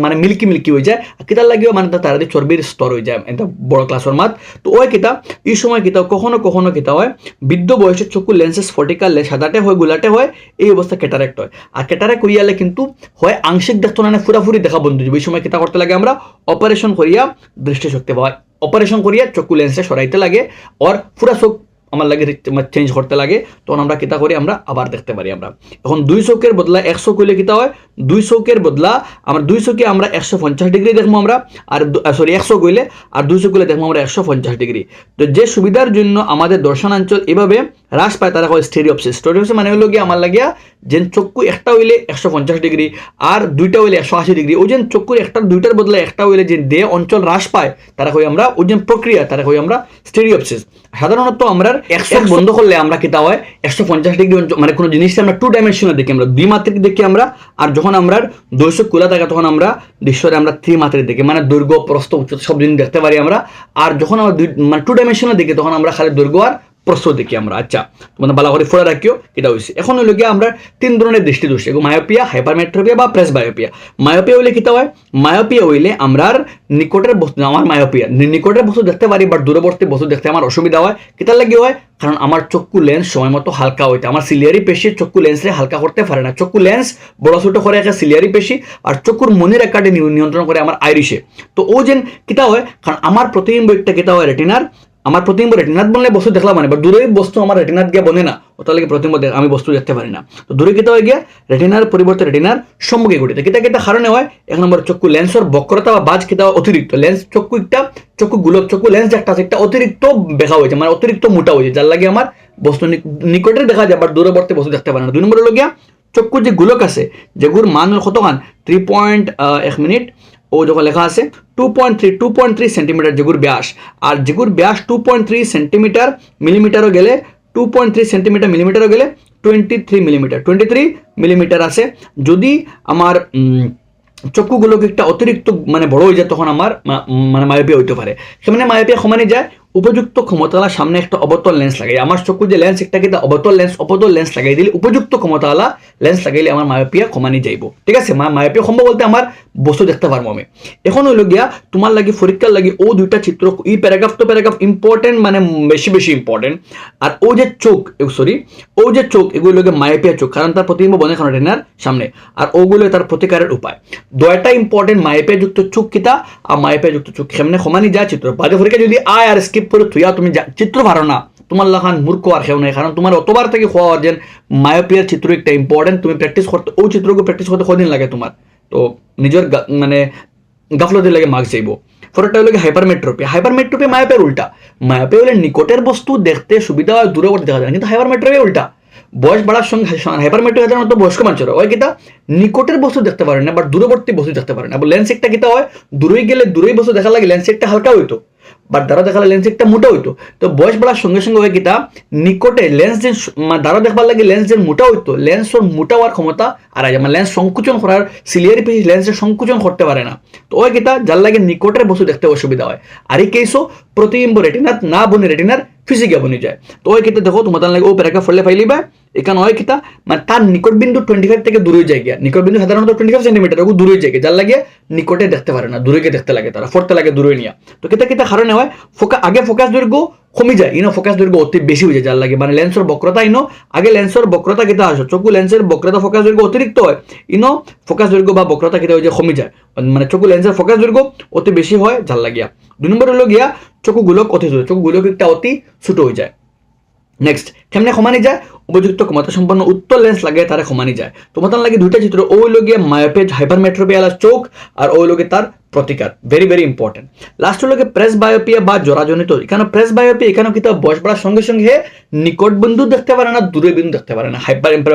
মানে মিল্কি হয়ে যায়, কেটার লাগিও মানে তাড়াতাড়ি চর্বির স্তর হয়ে যায় এটা বড় ক্লাসের মাত। তো ওই কেটা এই সময় কেটা কখনো কেটা হয় বৃদ্ধ বয়সের চক্ষু লেন্সের স্ফটিকার সাদাটে হয় গুলাটে হয়, এই অবস্থা ক্যাটারেক্ট হয়। আর ক্যাটারেক্ট হইয়ালে কিন্তু হয় আংশিক দেখতো না পুরাপুরি দেখা বন্ধু, এই সময় কেটা করতে লাগে আমরা অপারেশন অপারেশন করিয়া দৃষ্টিশক্তি পাওয়া, অপারেশন করিয়া চক্ষু লেন্সে সরাইতে লাগে আর পুরা চোখ আমার লাগে চেঞ্জ করতে লাগে, তখন আমরা কিতা করি আমরা আবার দেখতে পারি। আমরা এখন 2 চোখের বদলা 1 চোখ হইলে কিতা হয়, 2 চোখের বদলা আমরা 2 চোখে আমরা 150 ডিগ্রি দেখবো আমরা, আর সরি 1 চোখ হইলে আর 2 চোখ হইলে দেখবো আমরা 150 ডিগ্রি। তো যে সুবিধার জন্য আমাদের দর্শনাঞ্চল এভাবে হ্রাস পায় তারা হয় স্টেরিওপসিস। স্টেরিওপসিস মানে হলো গিয়ে আমার লাগিয়া যে চক্ষু একটা হইলে 150 ডিগ্রি আর দুইটা হইলে 180 ডিগ্রি, ওই যে চক্ষুর একটা দুইটার বদলে একটা হইলে যে দেহ অঞ্চল হ্রাস পায় তারা কই আমরা ওই যে প্রক্রিয়া তারা কই আমরা স্টেরিওপসিস। সাধারণত আমরা 1 চোখ বন্ধ করলে আমরা কিতা হয় 150 ডিগ্রি মানে কোনো জিনিসটা আমরা 2 ডাইমেনশনে দেখি, আমরা 2 মাত্রিক দেখি আমরা, আর যখন আমরা 2 চোখ খোলা থাকে তখন আমরা দৃশ্যটা আমরা 3 মাত্রিক দেখি, মানে দৈর্ঘ্য প্রস্থ উচ্চতা সব জিনিস দেখতে পারি আমরা। আর যখন আমরা মানে 2 ডাইমেনশনে দেখি তখন আমরা খালি দৈর্ঘ্য আর প্রস্থ দেখি আমরা। আচ্ছা তোমাদের ভালো করে ফোড়া রাখিও এটা হয়েছে। এখন হইল গিয়ে আমরা 3 ধরনের দৃষ্টিদোষ, এগুলো মায়োপিয়া, হাইপারমেট্রোপিয়া বা প্রেসবায়োপিয়া। মায়োপিয়া হইলে কিতা হয়, মায়োপিয়া হইলে আমরা নিকটের বস্তু, আমার মায়োপিয়া নিকটের বস্তু দেখতে পারি বাট দূরবর্তী বস্তু দেখতে আমার অসুবিধা হয়। কিতার লাগে হয়, কারণ আমার চক্ষু লেন্স সময় মতো হালকা হইতে, আমার সিলিয়ারি পেশি চক্ষু লেন্সে হালকা করতে পারে না। চক্ষু লেন্স বড় ছোট করে একটা সিলিয়ারি পেশি আর চক্ষুর মনির একাটে নিয়ন্ত্রণ করে আমার আইরিশে। তো ও যেন কিতা হয়, কারণ আমার প্রতিবিম্ব একটা কিতা হয় রেটিনার, আমার প্রতিবিম্ব রেটিনাত বললে বস্তু দেখলাম মানে, দূরে বস্তু আমার রেটিনাত গিয়ে বনে না, ওটার লাগে প্রতিবিম্ব আমি বস্তু দেখতে পারি না। তো দূরে কিতা হয়ে গিয়া রেটিনার পরিবর্তে রেটিনার সম্মুখে ঘটিতে কিতা কিতা কারণে হয়। এক নম্বর চক্ষু লেন্সের বক্রতা বা বাজ কিতা অতিরিক্ত, লেন্স চক্ষু একটা চক্ষু গুলক চক্ষু লেন্স একটা আছে একটা অতিরিক্ত বেখা হয়েছে, মানে অতিরিক্ত মোটা হয়েছে, যার লাগে আমার বস্তু নিকটে দেখা যায় বাট দূরবর্তী বস্তু দেখতে পারে না। 2 নম্বর হলো গিয়া চক্ষুর যে গুলক আছে যেগুলোর মান কতখান 3.1 মিনিট ও যখন লেখা আছে 2.3 সেন্টিমিটার যেগুর ব্যাস, আর যেগুর ব্যাস 2.3 সেন্টিমিটার মিলিমিটারও গেলে 2.3 সেন্টিমিটার মিলিমিটারও গেলে 23 মিলিমিটার আছে। যদি আমার চক্ষুগুলোকে একটা অতিরিক্ত মানে বড় হয়ে যায় তখন আমার মানে মায়োপিয়া হইতে পারে। সেখানে মায়োপিয়া সমানে যায় উপযুক্ত ক্ষমতাওয়ালা সামনে একটা অবতল লেন্স লাগাই, আমার চক্ষু যে লেন্স একটা কিন্তু অবতল লেন্স লাগাই দিলে উপযুক্ত ক্ষমতাওয়ালা লেন্স লাগাইলে আমার মায়োপিয়া কমানি যাইব। ঠিক আছে, মায়োপিয়া সম্ভব বলতে আমার বস্তু দেখতে পারবো আমি। এখন হইল গিয়া তোমার লাগি পরীক্ষার লাগি ও দুইটা চিত্র, এই প্যারাগ্রাফ তো প্যারাগ্রাফ ইম্পর্টেন্ট মানে বেশি ইম্পর্টেন্ট। আর ও যে চোখ ও যে চোখ এগুলো লাগে মায়োপিয়া চোখ, কারণ তার প্রতিবিম্ব বনে কারণ রেটিনার সামনে, আর ওগুলো তার প্রতিকারের উপায়। দুইটা ইম্পর্টেন্ট মায়োপিয়া যুক্ত চোখ কিতা আর মায়োপিয়া যুক্ত চোখ কেমনে সমানি যায় চিত্র। বাজে পরীক্ষা যদি আয় আর স্কিপ করে থুইয়া তুমি চিত্র পারো না, তোমার লাখান মূর্খ আর কেউ নাই, কারণ তোমার অতবার থেকে হওয়া যে মায়োপিয়ার চিত্র একটা ইম্পর্টেন্ট, তুমি প্র্যাকটিস করতে ও চিত্রকে প্র্যাকটিস করতে কদিন লাগে তোমার, তো নিজের মানে গাফলতির লাগে মার্কস যাইব। ফরটা হলো হাইপারমেট্রোপিয়া মায়োপিয়ার উল্টা। মায়োপিয়া হলে নিকটের বস্তু দেখতে সুবিধা হয়, দূরবর্তী দেখা যায়, কিন্তু হাইপারমেট্রোপিয়া উল্টা। বয়স বাড়ার সঙ্গে হাইপারমেট্রোপিয়া সাধারণত বয়স্ক মানুষের হয় কিতা নিকটের বস্তু দেখতে পারে না বাট দূরবর্তী বস্তু দেখতে পারে না। লেন্স একটা কিতা হয় দূরে গেলে দূরেই বস্তু দেখা লাগে লেন্স একটা হালকা হইতো বাট দ্বারা দেখালে লেন্স একটা মোটা হইতো। তো বয়স বাড়ার সঙ্গে সঙ্গে হয় কিতা নিকটে লেন্স যে দ্বারা দেখবার লাগে লেন্স যে মোটা হইতো লেন্সর মোটা হওয়ার ক্ষমতা আর মানে লেন্স সংকুচন করার সিলিয়ারি পেশি লেন্সের সংকুচন করতে পারে না। তো ওই কিতা যার লাগে নিকটের বস্তু দেখতে অসুবিধা হয়। আর এই কেসও প্রতিবিম্ব রেটিনাত না বনে রেটিনার ফিজিকে বনে যায়। তো ওই কিতা দেখো তোমাদের লাগে ও প্যারাগ্রাফ ফলে ফাইলিবা এখানে হয় কিতা মানে তার নিকট বিন্দু 25 থেকে দূরে যায় গিয়া, নিকট বিন্দু সাধারণত 25 সেন্টিমিটার দূরে যায় যার লাগে নিকটে দেখতে পারে না, দূরে গিয়ে দেখতে লাগে তারা ফোরতে লাগে দূরে নিয়ে। তো কিতা কিতা কারণে হয় আগে ফোকাস দৈর্ঘ্য কমে যায়, ইনো ফোকাস দৈর্ঘ্য অতি বেশি হয়ে যায় যার লাগে মানে লেন্সের বক্রতা ইনো আগে লেন্সের বক্রতা কিতা আসে চক্ষু লেন্সের বক্রতা ফোকাস দৈর্ঘ্য অতিরিক্ত হয়, ইনো ফোকাস দৈর্ঘ্য বা বক্রতা কিতা হয়ে যায় কমে যায়, মানে চক্ষু লেন্সের ফোকাস দৈর্ঘ্য অতি বেশি হয় যার লাগিয়া। 2 নম্বর হলো গিয়া চক্ষুগুলোক অতি ছোট, চক্ষুগুলোক একটা অতি ছোট হয়ে যায়। নেক্সট কেমনে সমানি যায় উপযুক্ত ক্ষমতা সম্পন্ন উত্তর লেন্স লাগে তারা সমানি যায়। তোমাদের লাগে দুইটা চিত্র ওই লগে মায়োপিয়া হাইপারমেট্রোপিয়া চোখ আর ওই লগে তার প্রতিকার ভেরি ইম্পর্টেন্ট। লাস্ট হলো প্রেসবায়োপিয়া বা জরাজনিত। এখানে প্রেসবায়োপিয়া এখানে কিন্তু বয়স বাড়ার সঙ্গে সঙ্গে নিকট বিন্দু দেখতে পারে না দূরে বিন্দু দেখতে পারে না।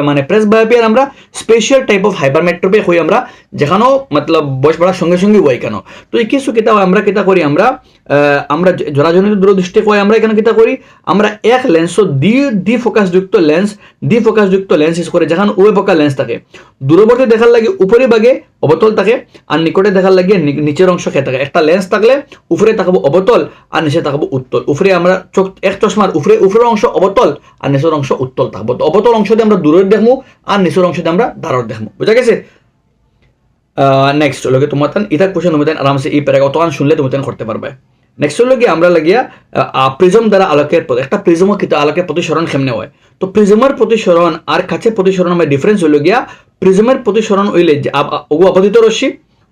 মানে প্রেসবায়োপিয়ার আমরা স্পেশাল টাইপ অফ হাইপারমেট্রোপিয়া হই আমরা যেখানেও মতলব বয়স বাড়ার সঙ্গে সঙ্গে হয় কেন। তো এই কিছু কিতাব আমরা কিতা করি আমরা জরাজনিত দূরদৃষ্টি কই আমরা এখানে কিতা করি আমরা এক লেন্স দ্বি ফোকাসযুক্ত লেন্স ইউজ করে যেখানে উভয় প্রকার লেন্স থাকে। দূরবর্তী দেখার লাগে উপরে ভাগে অবতল থাকে আর নিকটে দেখার লাগে নিচের অংশ খেয়ে থাকে। একটা লেন্স থাকলে উপরে থাকবো অবতল আর নিচে থাকবো উত্তল। উপরে আমরা চোখ এক চশমার উপরের অংশ অবতল আর নিচের অংশ উত্তল থাকবো। তো অবতল অংশ দিয়ে আমরা দূরের দেখবো আর নিচের অংশ দিয়ে আমরা ধারের দেখবো। বুঝা গেছে? নেক্সট হলো তোমার ইতাক কোশ্চেন তুমি আরামসে এই প্যারাগ্রাফ অতখান শুনলে তুমি করতে পারবে। নেক্সট হলো গিয়ে আমরা লাগিয়া প্রিজম দ্বারা আলোকের একটা প্রিজমও কিন্তু আলোকের প্রতিসরণ কেমনে হয়। তো প্রিজমের প্রতিসরণ আর কাছে প্রতিসরণ ডিফারেন্স হলো গিয়া প্রিজমের প্রতিসরণ হইলে যে আপতিত রশ্মি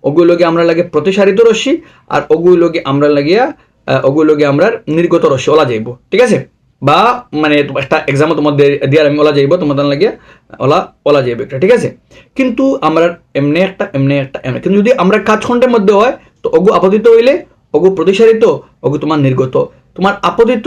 ওগুলোকে আমরা লাগে প্রতিসারিত রশ্মি আর ওগুলোকে আমরা লাগিয়া ওগুলোকে আমরা নির্গত রশ্মি ওলা যাইব, ঠিক আছে? বা মানে একটা এক্সাম্পল তোমাদের দিয়ার আমি ওলা যাইব, তোমাদের লাগিয়া ওলা যাইব একটা, ঠিক আছে? কিন্তু আমরা এমনি একটা কিন্তু যদি আমরা কাজখণ্ডের মধ্যে হয় তো অগু আপতিত হইলে অগু প্রতিসারিত, অগু তোমার নির্গত, তোমার আপতিত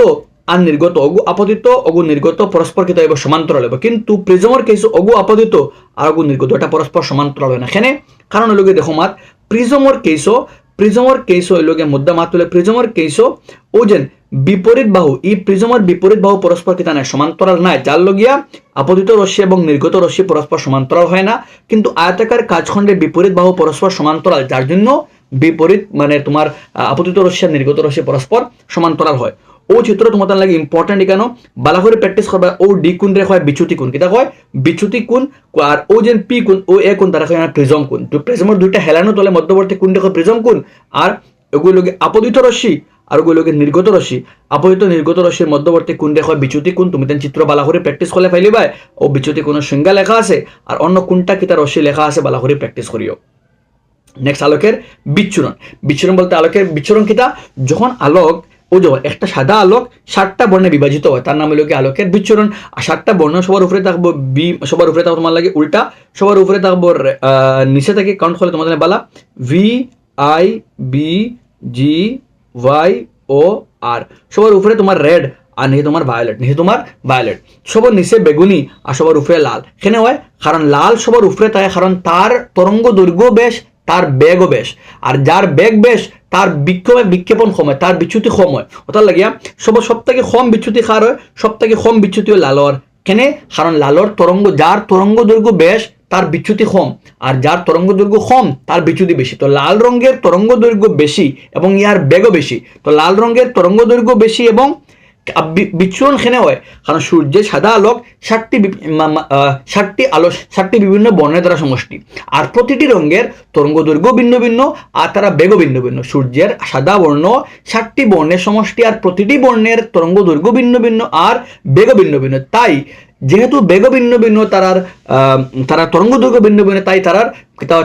আর নির্গত, অগু আপতিত অগু নির্গত পরস্পর কিন্তু এবার সমান্তরাল হবে। কিন্তু প্রিজমের কেস অগু আপতিত আর অগু নির্গত এটা পরস্পর সমান্তরাল হয় না। এখানে কারণ হলো দেখো মাত প্রিজমের কেস হইলগে মুদ্রা মাত হলে প্রিজমের কেস ও যেন বিপরীত বাহু, এই প্রিজমের বিপরীত বাহু পরস্পর কিতা নাই সমান্তরাল নাই, যার লগিয়া আপতিত রশ্মি এবং নির্গত রশ্মি পরস্পর সমান্তরাল হয় না। কিন্তু আয়তাকার কাজখণ্ডের বিপরীত বাহু পরস্পর সমান্তরাল, যার জন্য বিপরীত মানে তোমার আপতিত রশ্মি আর নির্গত রশ্মি পরস্পর সমান্তরাল হয়। ও চিত্র তোমাদের লাগে ইম্পর্টেন্ট কেন বালা করে প্র্যাকটিস করবা। ও ডি কোণ রে হয় বিচ্যুতি কোণ, কিতা কয় বিচ্যুতি কোণ, আর ও যেন পি কোণ ও এ কোণ তারা কয় প্রিজম কোণ। তো প্রিজমের দুইটা হেলানো তলে মধ্যবর্তী কোণ রে প্রিজম কোণ, আর ওগুলোকে আপতিত রশ্মি আর ওগুলোকে নির্গত রশ্মি, আপতিত নির্গত রশ্মির মধ্যবর্তী কোণ রে হয় বিচ্যুতি কোণ। তুমি তেন চিত্র বালা করে প্র্যাকটিস করলে ফাইলিবাই ও বিচ্যুতি কোণের সংজ্ঞা লেখা আছে আর অন্য কোণটা কিতা রশ্মি লেখা আছে বালা করে প্র্যাকটিস করিও। নেক্সট আলোকের বিচ্ছুরণ। বিচ্ছুরণ বলতে আলোকের বিচ্ছুরণ কিতা যখন আলোক ও যখন একটা সাদা আলোক 7টা বর্ণে বিভাজিত হয় তার নাম হলো কি আলোকের বিচ্ছুরণ। আর 7টা বর্ণ সবার উপরে থাকবো বি, সবার উপরে থাকবো তোমার লাগে উল্টা, সবার উপরে থাকবো নিচে থেকে কাউন্ট করলে তোমাদের বালা V I B G Y O R, সবার উপরে তোমার রেড আর নিচে তোমার ভায়োলেট, সবার নিচে বেগুনি আর সবার উপরে লাল। এখানে হয় কারণ লাল সবার উপরে থাকে কারণ তার তরঙ্গ দৈর্ঘ্য বেশ, তার বেগও বেশ, আর যার বেগ বেশ তার বিক্ষেপণ কম হয়, তার বিচ্যুতি কম হয়। ওটার লাগিয়া সব থেকে কম বিচ্যুতি কার হয়, সব থেকে কম বিচ্যুতি হয় লালর। কেন? কারণ লালর তরঙ্গ, যার তরঙ্গ দৈর্ঘ্য বেশ তার বিচ্যুতি কম, আর যার তরঙ্গ দৈর্ঘ্য কম তার বিচ্যুতি বেশি। তো লাল রঙের তরঙ্গ দৈর্ঘ্য বেশি এবং ইয়ার বেগও বেশি। তো লাল রঙের তরঙ্গ দৈর্ঘ্য বেশি এবং বিচ্ছুরণ খেনে হয় কারণ সূর্যের সাদা আলোক 7টি বিভিন্ন বর্ণের দ্বারা সমষ্টি, আর প্রতিটি রঙের তরঙ্গ দৈর্ঘ্য ভিন্ন ভিন্ন আর তারা বেগও ভিন্ন ভিন্ন। সূর্যের সাদা বর্ণ 7টি বর্ণের সমষ্টি আর প্রতিটি বর্ণের তরঙ্গ দৈর্ঘ্য ভিন্ন ভিন্ন আর বেগও ভিন্ন ভিন্ন। তাই যেহেতু বেগ ভিন্ন ভিন্ন তারা তরঙ্গ দৈর্ঘ্য ভিন্ন ভিন্ন, তাই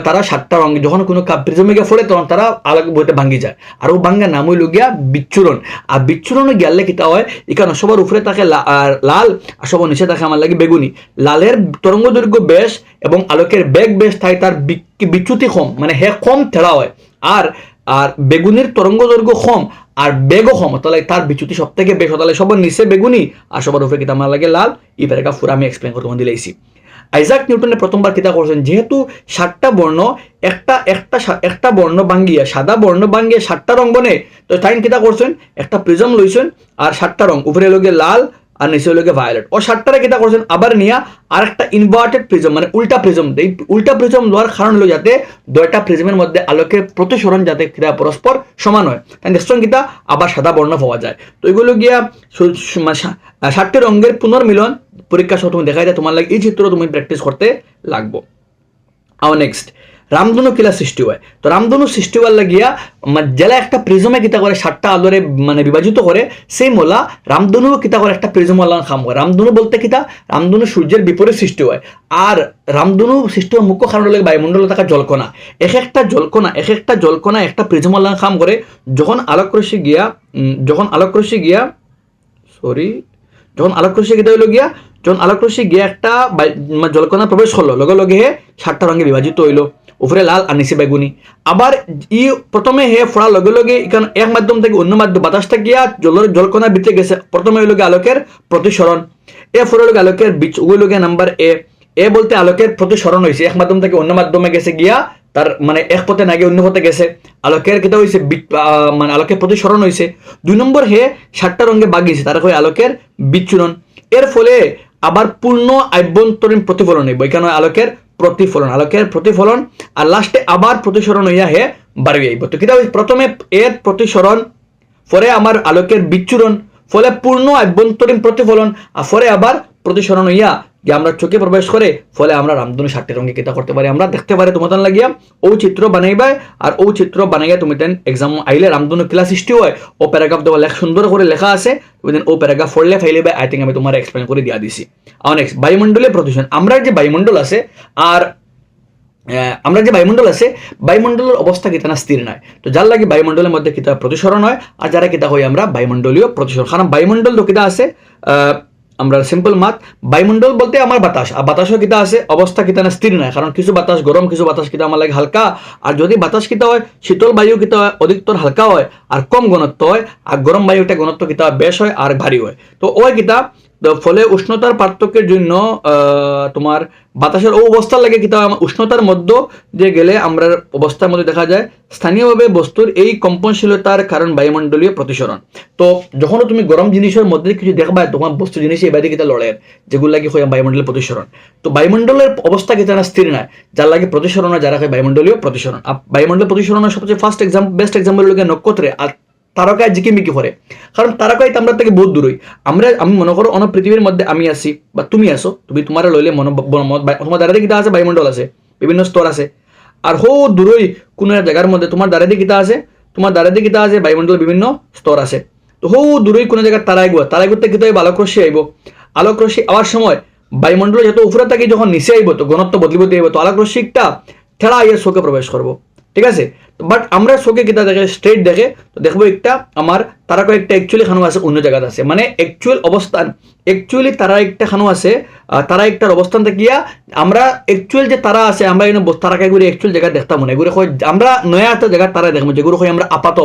তারা 7টা রঙে যখন কোনো প্রিজমে গিয়ে ফোড়ে তখন তারা আলোক বইতে ভাঙ্গি যায়, আর ও ভাঙ্গা নাম হইল গিয়া বিচ্ছুরণ। আর বিচ্ছুরণে গেলে কিতা হয় এখানে সবার উপরে থাকে লাল আর সবার নিচে থাকে আমার লাগে বেগুনি। লালের তরঙ্গ দৈর্ঘ্য বেশ এবং আলোকের বেগ বেশ, তাই তার বিচ্যুতি কম মানে হে কম থেড়া হয়, আর বেগুনির তরঙ্গ দৈর্ঘ্য কম আর বেগও কম, তাহলে তার বিচ্যুতি সব থেকে বেশ। তাহলে সবার নিচে বেগুনি আর সবার উপরে কিতা আমার লাগে লাল। এই প্যারাগ্রাফ পুরো আমি এক্সপ্লেন করে তোমার দিলাইছি। আইজাক নিউটনে প্রথমবার কিতা করছেন, যেহেতু 7টা বর্ণ একটা বর্ণ ভাঙ্গিয়া সাদা বর্ণ ভাঙ্গিয়া 7টা রং বনে, তো তাই কিতা করছেন একটা প্রিজম লইছেন আর 7টা রং উপরে লগে লাল আর নিচে লগে ভায়োলেট, ও 7টারে কিতা করছেন আবার নিয়া আর একটা ইনভার্টেড প্রিজম মানে উল্টা প্রিজম। এই উল্টা প্রিজম দেওয়ার কারণ হলো যাতে 2টা প্রিজমের মধ্যে আলোকের প্রতিসরণ যাতে কিতা পরস্পর সমান হয়, তাই নেক্সট কিতা আবার সাদা বর্ণ পাওয়া যায়। তো এগুলো গিয়া 7টি রঙের পুনর্মিলন পরীক্ষা সহ তুমি দেখা যায় তোমার লাগে এই চিত্র তুমি প্র্যাকটিস করতে লাগবো। আর নেক্সট রামধনু কিলা সৃষ্টি হয়। তো রামধনু সৃষ্টি হওয়ার লাগিয়া জেলা একটা প্রিজমে কিতা করে 7টা আলোরে মানে বিভাজিত করে, সেই মোলা রামধনু কিতা করে একটা প্রিজম আল্লাহ খাম হয়। রামধনু বলতে কিতা, রামধনু সূর্যের বিপরীত সৃষ্টি হয়, আর রামধনু সৃষ্টি হওয়ার মুখ্য কারণ হলো বায়ুমণ্ডলে থাকা জলকণা। এক একটা জলকণা একটা প্রিজম আল্লাহ খাম করে। যখন আলোকরশ্মি গিয়া একটা জলকণা প্রবেশ করলো, লগে লগে হে 7টা রঙে বিভাজিত হইলো, উপরে লাল আর নিচে বেগুনি। আবার প্রথমে হে ফোড়ার লগে লগে এখানে এক মাধ্যম থেকে অন্য মাধ্যম বাতাসটা গিয়া জলকণা ভিতরে গেছে। প্রথমে হইল আলোকের প্রতিসরণ, এ ফোর হইল আলোকের ওই লগে নাম্বার এ বলতে আলোকের প্রতিসরণ হয়েছে, এক মাধ্যম থেকে অন্য মাধ্যমে গেছে গিয়া তার মানে এক পথে না গিয়ে অন্য পথে গেছে, আলোকের কিতা হয়েছে মানে আলোকের প্রতিসরণ হয়েছে। 2 নম্বর হে 7টা রঙে বাগিয়েছে, তারা কয় আলোকের বিচ্ছুরণ। এর ফলে আবার পূর্ণ আভ্যন্তরীণ প্রতিফলন হইব, এখানে আলোকের প্রতিফলন আর লাস্টে আবার প্রতিসরণ হইয়া হে বাড়ি যাইব। তো কিতা প্রথমে এর প্রতিসরণ, পরে আমার আলোকের বিচ্ছুরণ, ফলে পূর্ণ আভ্যন্তরীণ প্রতিফলন আর পরে আবার প্রতিসরণ হইয়া যে আমরা চোখে প্রবেশ করে, ফলে আমরা রামধনু 7টি রঙে কিতা করতে পারি আমরা দেখতে পারি। তোমাদের লাগিয়া ও চিত্র বানাইবাই আর ও চিত্র বানাইয়া তুমি তেন এক্সাম আইলে রামধনু কিলা সৃষ্টি হয় ও প্যারাগ্রাফ দেওয়া সুন্দর করে লেখা আছে, তুমি দেন ও প্যারাগ্রাফ পড়লে ফাইলে আই থিঙ্ক আমি তোমার এক্সপ্লেন করে দিয়া দিছি। আর নেক্সট বায়ুমণ্ডলে প্রদূষণ। আমরা যে বায়ুমণ্ডল আছে আর আমরা যে বায়ুমণ্ডল আছে বায়ুমণ্ডলের অবস্থা কিতা না স্থির নয়, তো যার লাগে বায়ুমণ্ডলের মধ্যে কিতা প্রতিসরণ হয়, আর যারা কিতা হয় আমরা বায়ুমণ্ডলীয় প্রতিসরণ। কারণ বায়ুমণ্ডল তো কিতা আছে, আমরা সিম্পল মাত, বায়ুমণ্ডল বলতে আমার বাতাস, আর বাতাসও কিতা আছে অবস্থা কিতা না স্থির নয়, কারণ কিছু বাতাস গরম, কিছু বাতাস কিতা আমার লাগে হালকা। আর যদি বাতাস কিতা হয় শীতল বায়ু কিতা হয় অধিকতর হালকা হয় আর কম ঘনত্ব হয়, আর গরম বায়ুটা ঘনত্ব কিতা হয় বেশ হয় আর ভারী হয়। তো ওই কিতা ফলে উষ্ণতার পার্থক্যের জন্য তোমার বাতাসের ও অবস্থার লাগে কিতা উষ্ণতার মধ্য দিয়ে গেলে আমরা অবস্থার মধ্যে দেখা যায় স্থানীয়ভাবে বস্তুর এই কম্পনশীলতার কারণ বায়ুমণ্ডলীয় প্রতিসরণ। তো যখন তুমি গরম জিনিসের মধ্যে কিছু দেখবা তোমার বস্তু জিনিস এবারে কিতা লড়ে যেগুলো লাগে হয় বায়ুমণ্ডলের প্রতিসরণ। তো বায়ুমণ্ডলের অবস্থা কিতা না স্থির নয়, যার লাগে প্রতিসরণ হয়, যারা হয় বায়ুমণ্ডলীয় প্রতিসরণ। আর বায়ুমণ্ডলীয় প্রতিসরণের সবচেয়ে ফার্স্ট এক্সাম্পল, বেস্ট এক্সাম্পল হলো নক্ষত্রে আর তারকায় ঝিকিমিকি করে। কারণ তারকায় তো আমরা থেকে বহুত দূরই, আমি মনে করো অন্য পৃথিবীর মধ্যে আমি আসি বা তুমি আসো, তুমি তোমার লইলে তোমার দ্বারা কিতা আছে বায়ুমণ্ডল আছে, বিভিন্ন স্তর আছে। আর হো দূরই কোনো জায়গার মধ্যে তোমার দ্বারা কিতা আছে, তোমার দ্বারা কিতা আছে বায়ুমণ্ডল বিভিন্ন স্তর আছে। তো হো দূরই কোনো জায়গায় তারাই করতে কিতা হইব আলোক রশ্মি আইব, আলোক রশ্মি আওয়ার সময় বায়ুমণ্ডল যত উপরে থাকে যখন নিচে আইব তো ঘনত্ব বদলিবতে আইব, তো আলোক রশ্মিটা ঠেলা আইয়া চোখে প্রবেশ করবো, ঠিক আছে। বাট আমরা চোখে কিতা দেখে স্ট্রেট দেখে তো দেখবো একটা আমার তারা কয়েকটা অ্যাকচুয়ালি খানো আছে অন্য জায়গাতে আছে, মানে অ্যাকচুয়াল অবস্থান অ্যাকচুয়ালি তারা একটা খানো আছে, তারা একটার অবস্থান থাকিয়া আমরা অ্যাকচুয়াল যে তারা আছে আমরা এনে তারা কাইগুলি অ্যাকচুয়াল জায়গা দেখতাম মনে এগুলো আমরা নয়া একটা জায়গার তারা দেখবো যেগুলো হয় আমরা আপাত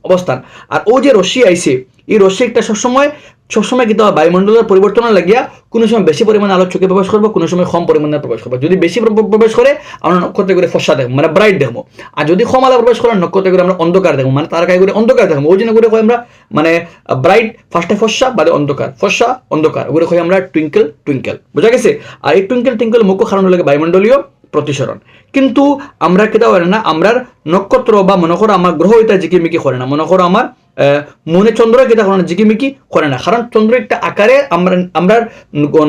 অবস্থান। আর ও যে রশ্মি আইছে এই রশ্মি একটা সবসময় কিন্তু বায়ুমণ্ডলের পরিবর্তনের লাগিয়া কোনো সময় বেশি পরিমাণে আলোর চোখে প্রবেশ করবো, কোনো সময় কম পরিমাণে প্রবেশ করবো। যদি বেশি প্রবেশ করে আমরা নক্ষত্র করে ফসা দেখবো মানে ব্রাইট দেখবো, আর যদি কম আলো প্রবেশ করে নক্ষত্র করে আমরা অন্ধকার দেখবো মানে তার কাছে করে অন্ধকার দেখবো। ওই জন্য করে আমরা মানে ব্রাইট ফার্স্টে ফসা বাদে অন্ধকার, ফসা অন্ধকার ওগুলো হয় আমরা টুইঙ্কেল, বোঝা গেছে। আর এই টুইঙ্কেল মুখ্য কারণ হলো বায়ুমণ্ডলীয় প্রতিসরণ। কিন্তু আমরা কেটা হয় না, আমরা নক্ষত্র বা মনে করো আমার গ্রহ এটা ঝিকিমিকি করে না, মনে করো আমার মনে চন্দ্র কেটা করে না ঝিকিমিকি করে না, কারণ চন্দ্র একটা আকারে আমরা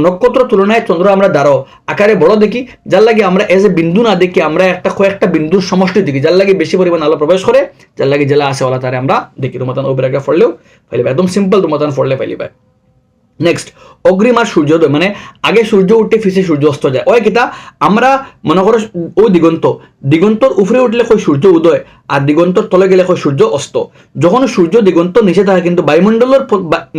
নক্ষত্র তুলনায় চন্দ্র আমরা দাঁড়ো আকারে বড় দেখি, যার লাগে আমরা এজ এ বিন্দু না দেখি আমরা কয়েকটা বিন্দুর সমষ্টি দেখি, যার লাগে বেশি পরিমাণ আলো প্রবেশ করে, যার লাগে জেলা আছে ওলা তারে আমরা দেখি। তোমার ওপরে ফললেও ফাইলিবা, একদম সিম্পল তোমার ফললে ফাইলিবা। নেক্সট অগ্রিম আর সূর্যোদয়, মানে আগে সূর্য উঠে ফিসে সূর্য অস্ত যায়, ওই কিতা আমরা মনে করো ও দিগন্তর উপরে উঠলে কই সূর্য উদয় আর দিগন্তর তলে গেলে কই সূর্য অস্ত। যখন সূর্য দিগন্ত নিচে থাকে কিন্তু বায়ুমণ্ডলের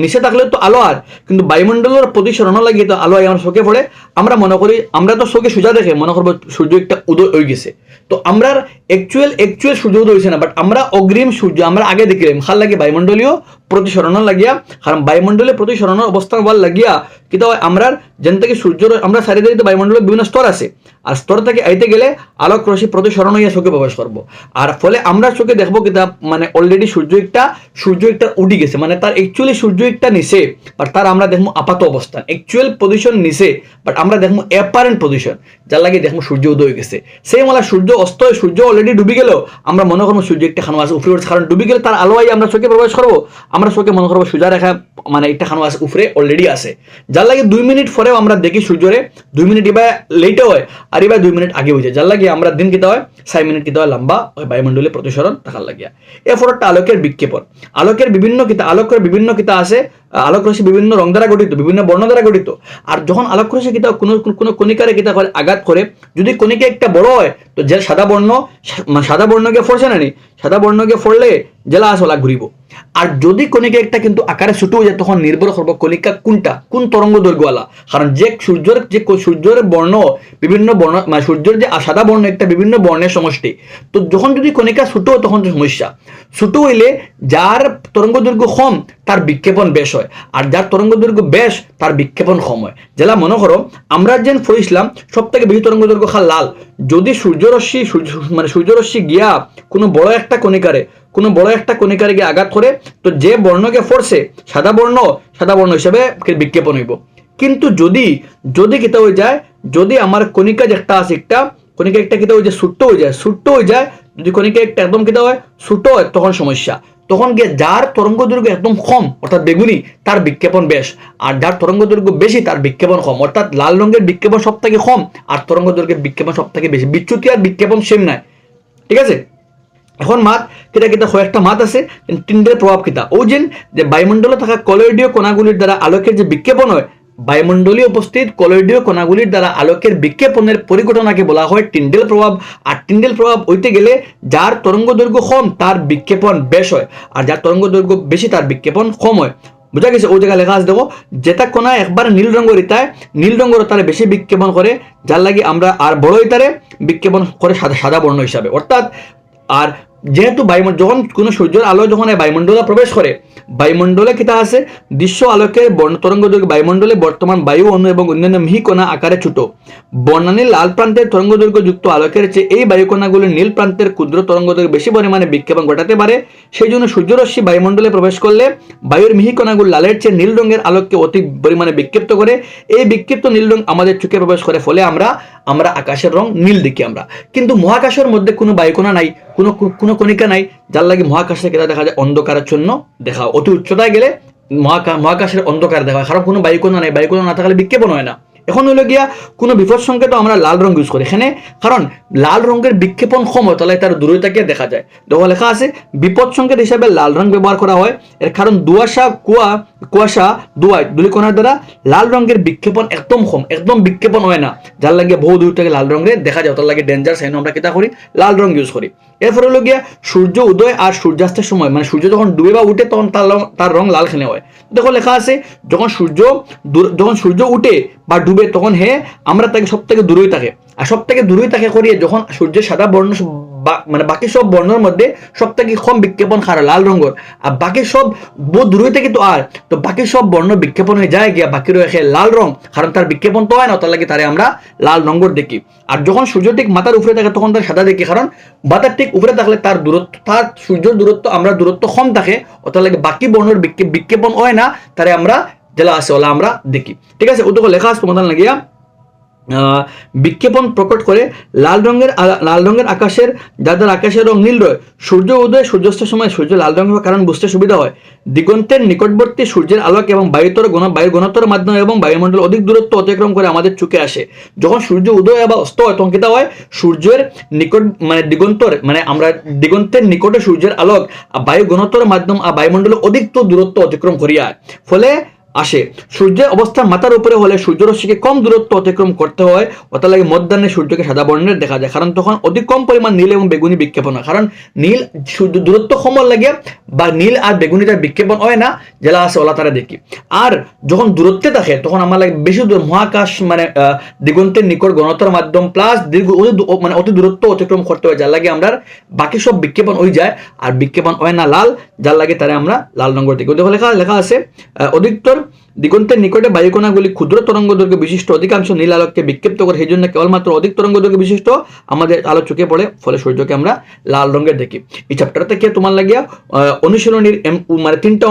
নিচে থাকলে তো আলো আর, কিন্তু বায়ুমণ্ডলের প্রতিসরণ লাগিয়ে তো আলো আমার চোখে পড়ে, আমরা মনে করি আমরা তো চোখে সোজা দেখে মনে করবো সূর্য একটা উদয় হয়ে গেছে। তো আমরা অ্যাকচুয়াল সূর্য উদয় হয়েছে না, বাট আমরা অগ্রিম সূর্য আমরা আগে দেখিলাম খাল লাগে বায়ুমণ্ডলীয় প্রতিসরণ লাগিয়া, কারণ বায়ুমণ্ডলীয় প্রতিসরণের অবস্থান বল লাগিয়া কিন্তু আমরা যেন থেকে সূর্যের আমরা চারিদিকে বায়ুমণ্ডলের বিভিন্ন স্তর আছে, আর স্তর থেকে আইতে গেলে আলোক রশ্মি প্রতিসরণ হইয়া চোখে প্রবেশ করবো, আর ফলে আমরা চোখে দেখবো কিতা মানে অলরেডি সূর্য একটা উঠি গেছে, মানে তার অ্যাকচুয়ালি সূর্য একটা নিচে, বাট তার আমরা দেখবো আপাত অবস্থান অ্যাকচুয়াল পজিশন নিচে, বাট আমরা দেখবো অ্যাপারেন্ট পজিশন, যার লাগে দেখবো সূর্য উদয় হয়ে গেছে। সেই মালা সূর্য অস্ত সূর্য অলরেডি ডুবি গেল আমরা মনে করবো সূর্য একটা খানো আছে উপরে, কারণ ডুবি গেলে তার আলো আমরা চোখে প্রবেশ করবো, আমরা চোখে মনে করবো সোজা রেখা মানে একটা খানো আছে উপরে অলরেডি আছে, যার লাগে 2 মিনিট পরেও আমরা দেখি সূর্যরে 2 মিনিট এবার লেটে হয় আর এবার 2 মিনিট আগে হয়ে যায়, যার লাগে আমরা দিন কিতা হয় 6 মিনিট কিতা হয় লম্বা ওই বায়ুমণ্ডলীয় প্রতিসরণ থাকার লাগিয়া। এরপর একটা আলোকের বিক্ষেপণ, আলোকের বিভিন্ন কিতা আছে, আলোক রশ্মি বিভিন্ন রং দ্বারা গঠিত, বিভিন্ন বর্ণ দ্বারা গঠিত। আর যখন আলোক রশ্মি কিতা কোনো কণিকারে কিতা করে আঘাত করে, যদি কণিকা একটা বড় হয় তো যে সাদা বর্ণকে ফোরছে না নি, সাদা বর্ণকে ফোরলে জেলা আসলা ঘুরিব। আর যদি কণিকা একটা কিন্তু আকারে ছোট হয়ে যায় তখন নির্ভর করবো কণিকা কোন তরঙ্গ দৈর্ঘ্যওয়ালা, কারণ যে সূর্যের বর্ণ বিভিন্ন বর্ণ মানে সূর্যের যে সাদা বর্ণ একটা বিভিন্ন বর্ণের সমষ্টি, তো যখন যদি কণিকা ছোট হয় তখন সমস্যা, ছোট হইলে যার তরঙ্গ দৈর্ঘ্য কম তার বিক্ষেপণ বেশ হয়, আর যার তরঙ্গ দৈর্ঘ্য বেশ তার বিক্ষেপণ কম হয়। যেটা মনে করো আমরা যেন পড়িছিলাম সব থেকে বেশি তরঙ্গ দৈর্ঘ্য খা লাল, যদি সূর্যরশ্মি গিয়া কোনো বড় একটা কণিকারে গিয়ে আঘাত করে তো যে বর্ণকে ফোরছে সাদা বর্ণ হিসেবে বিক্ষেপণ হইব। কিন্তু যদি কিতা হয়ে যায়, যদি আমার কণিকা যেটা আছে কণিকা একটা কিতা হয়ে যায় ছোট্ট হয়ে যায়, যদি কণিকা একটা একদম কিতা হয় ছোট হয় তখন সমস্যা, তখন গিয়ে যার তরঙ্গ দৈর্ঘ্য একদম কম অর্থাৎ বেগুনি তার বিক্ষেপণ বেশ, আর যার তরঙ্গ দৈর্ঘ্য বেশি তার বিক্ষেপণ কম, অর্থাৎ লাল রঙের বিক্ষেপণ সব থেকে কম আর তরঙ্গ দৈর্ঘ্যের বিক্ষেপণ সব থেকে বেশি, বিচ্যুতি আর বিক্ষেপণ সেম নাই, ঠিক আছে। এখন মাত কিতা কয়েকটা মাত আছে তিনটের প্রভাব কিতা, ও যে বায়ুমণ্ডলে থাকা কলয়েডীয় কণাগুলির দ্বারা আলোকের যে বিক্ষেপণ হয় বায়ুমণ্ডলীয় উপস্থিত কলয়েডীয় কণাগুলির দ্বারা আলোকের বিক্ষেপণের পরিঘটনাকে বলা হয় টিন্ডেল প্রভাব। আর টিন্ডেল প্রভাব হইতে গেলে যার তরঙ্গ দৈর্ঘ্য কম তার বিক্ষেপণ বেশ হয়, আর যার তরঙ্গ দৈর্ঘ্য বেশি তার বিক্ষেপণ কম হয়। বুঝা গেছে? ওই জায়গায় লেখা আছে দেখো, যেটা কোনা একবার নীল রঙের ইতায় নীল রঙের তারে বেশি বিক্ষেপণ করে, যার লাগি আমরা আর বড় ইতারে বিক্ষেপণ করে সাদা সাদা বর্ণ হিসাবে। অর্থাৎ আর যেহেতু বায়ুমণ্ডল যখন কোনো সূর্যের আলো যখন এই বায়ুমণ্ডলে প্রবেশ করে, বায়ুমণ্ডলে কিতা আছে দৃশ্য আলোকের বর্ণ তরঙ্গ দৈর্ঘ্য বায়ুমণ্ডলে বর্তমান বায়ু অণু এবং অন্যান্য মিহি কণা আকারে ছোট। বর্ণালীর লাল প্রান্তের তরঙ্গ দৈর্ঘ্য যুক্ত আলোকের চেয়ে এই বায়ু কণাগুলির নীল প্রান্তের ক্ষুদ্র তরঙ্গ দৈর্ঘ্য বেশি পরিমাণে বিক্ষেপণ ঘটাতে পারে। সেই জন্য সূর্যরশ্মি বায়ুমণ্ডলে প্রবেশ করলে বায়ুর মিহি কণাগুলো লালের চেয়ে নীল রঙের আলোককে অতি পরিমাণে বিক্ষিপ্ত করে। এই বিক্ষিপ্ত নীল রং আমাদের চোখে প্রবেশ করে, ফলে আমরা আকাশের রং নীল দেখি আমরা। কিন্তু মহাকাশের মধ্যে কোনো বায়ুকণা নাই, কোনো কণিকা নাই, যার লাগে মহাকাশে কেটা দেখা যায় অন্ধকারাচ্ছন্ন দেখা। অতি উচ্চতায় গেলে মহাকাশের অন্ধকার দেখা হয়, কারণ কোনো বায়ুকণা নাই, বায়ুকণা না থাকলে বিক্ষেপণ হয় না। এখন হলো গিয়া কোনো বিপদ সংকেত আমরা লাল রং ইউজ করি এখানে, কারণ লাল রঙের বিক্ষেপণ কম হয়, তাহলে তার দূরে তাকিয়ে দেখা যায়। দেখো লেখা আছে বিপদ সংকেত হিসাবে লাল রং ব্যবহার করা হয়। এর কারণ কুয়াশা ধূলিকণার দ্বারা লাল রঙের বিক্ষেপণ একদম কম, একদম বিক্ষেপণ হয় না, যার লাগে বহু দূর থেকে লাল রঙে দেখা যায়, তার লাগে ডেঞ্জার সাইন আমরা কিতা করি লাল রং ইউজ করি। এরপরে হলো গিয়া সূর্য উদয় আর সূর্যাস্তের সময়, মানে সূর্য যখন ডুবে বা উঠে তখন তার রং লাল খেনে হয়। দেখো লেখা আছে যখন সূর্য উঠে বা ডুবে তখন আমরা তাকে সব থেকে দূরেই থাকে, আর সব থেকে দূরেই থাকে করিয়ে যখন সূর্যের সাদা বর্ণ মানে বাকি সব বর্ণের মধ্যে সব থেকে কম বিক্ষেপণ খারা লাল রঙের, আর বাকি সব বহু দূরে থেকে তো বাকি সব বর্ণ বিক্ষেপণ হয়ে যায় গিয়া বাকি রয়েছে লাল রং, কারণ তার বিক্ষেপণ তো হয় না, তার লাগে তারে আমরা লাল রঙের দেখি। আর যখন সূর্য ঠিক মাথার উপরে থাকে তখন তার সাদা দেখি, কারণ মাথার ঠিক উপরে থাকলে তার সূর্যের দূরত্ব আমরা দূরত্ব কম থাকে, ওটার লাগে বাকি বর্ণের বিক্ষেপণ হয় না, তারে আমরা জেলা আছে ওলা আমরা দেখি। ঠিক আছে, ওটুকু লেখা আছে তোমাদের লাগিয়া বিক্ষেপণ প্রকট করে লাল রঙের আকাশের, যাদের আকাশের রং নীল রয়। সূর্য উদয় সূর্যাস্তের সময় সূর্য লাল রঙ হওয়ার কারণ বুঝতে সুবিধা হয়। দিগন্তের নিকটবর্তী সূর্যের আলোক এবং বায়ুর ঘনত্বের মাধ্যমে এবং বায়ুমণ্ডল অধিক দূরত্ব অতিক্রম করে আমাদের চোখে আসে। যখন সূর্য উদয় বা অস্ত হয় তখন কিতা হয় সূর্যের নিকট মানে আমরা দিগন্তের নিকটে সূর্যের আলোক বায়ু ঘনত্বের মাধ্যম বায়ুমণ্ডল অধিক দূরত্ব অতিক্রম করিয়া ফলে আসে। সূর্যের অবস্থান মাথার উপরে হলে সূর্যরশ্মিকে কম দূরত্ব অতিক্রম করতে হয়, ওটা লাগে মধ্যাহ্নে সূর্যকে সাদা বর্ণের দেখা যায়, কারণ তখন অধিক কম পরিমাণ নীল এবং বেগুনি বিক্ষেপণ হয়। কারণ নীল সূর্য দূরত্ব কম লাগে বা নীল আর বেগুনিটার বিক্ষেপণ হয় না, জেলা আছে ওলা তারা দেখি। আর যখন দূরত্বে থাকে তখন আমার লাগে বেশি দূর মহাকাশ মানে দিগন্তের নিকট গণতার মাধ্যম প্লাস দীর্ঘ মানে অতি দূরত্ব অতিক্রম করতে হয়, যার লাগে আমরা বাকি সব বিক্ষেপণ হয়ে যায় আর বিক্ষেপণ হয় না লাল, যার লাগে তারা আমরা লাল রঙের দেখি। লেখা আছে অধিকতর দিগন্তের নিকটে বায়ুকণাগুলি ক্ষুদ্র তরঙ্গ দৈর্ঘ্য বিশিষ্ট অধিকাংশ নীল আলোককে বিক্ষিপ্ত করে, সেই জন্য কেবলমাত্র অধিক তরঙ্গ দৈর্ঘ্য বিশিষ্ট আমাদের আলো চোখে পড়ে, ফলে সূর্যকে আমরা লাল রঙের দেখি। এই চ্যাপ্টার থেকে তোমার লাগিয়া অনুশীলনীর মানে তিনটা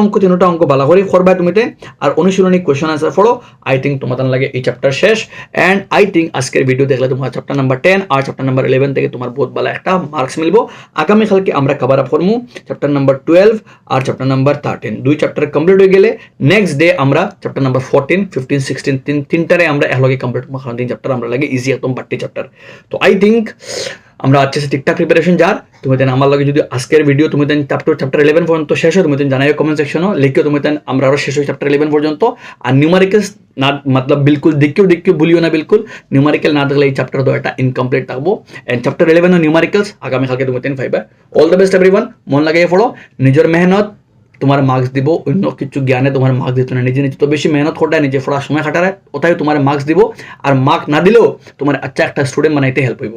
অঙ্ক ভালো করে করবা তুমিতে, আর অনুশীলনী কোয়েশ্চন আনসার পড়ো। আই থিঙ্ক তোমাদের লাগে এই চ্যাপ্টার শেষ, অ্যান্ড আই থিঙ্ক আজকের ভিডিও দেখলে তোমার চ্যাপ্টার নাম্বার 10 আর চ্যাপ্টার নাম্বার 11 থেকে তোমার বহুত ভালো একটা মার্কস মিলবো। আগামীকালকে আমরা কভার আপ করবো চ্যাপ্টার নাম্বার 12 আর চ্যাপ্টার নাম্বার 13। দুই চ্যাপ্টার কমপ্লিট হয়ে গেলে নেক্সট ডে আমরা চ্যাপ্টার নাম্বার 14, 15, 16 তিনটারে আমরা একলগে কমপ্লিট করবো, কারণ তিন চ্যাপ্টার আমরা লাগে ইজি একদম বাড়তি চ্যাপ্টার। তো আই থিঙ্ক আমরা আজকে ঠিকঠাক প্রিপারেশন যার তুমি দেন আমার লাগে যদি আজকের ভিডিও তুমি দেন চ্যাপ্টার 11 পর্যন্ত শেষ হয়, তুমি দেন জানাই কমেন্ট সেকশনও লিখিও তুমি দেন আমরা আরো শেষ হয় চ্যাপ্টার 11 পর্যন্ত। আর নিউমারিক্যালস না মতলব বিলকুল দেখিও ভুলিও না, বিলকুল নিউমারিক্যাল না দেখলে এই চ্যাপ্টার তো এটা ইনকমপ্লিট থাকবো। এন্ড চ্যাপ্টার 11 নিউমারিক্যালস আগামীকালকে তুমি দেন পাইবা। অল দ্য বেস্ট এভরিওয়ান, মন লাগাইয়ে পড়ো, নিজের মেহনত তোমার মার্কস দিব, অন্য কিছু জ্ঞানে তোমার মার্কস দিত না, নিজে তো বেশি মেহনত করতে নিজে পড়ার সময় খাটায় ওটাই তোমার মার্কস দিব, আর মার্ক না দিলেও তোমার আচ্ছা একটা স্টুডেন্ট বানাইতে হেল্প হইব।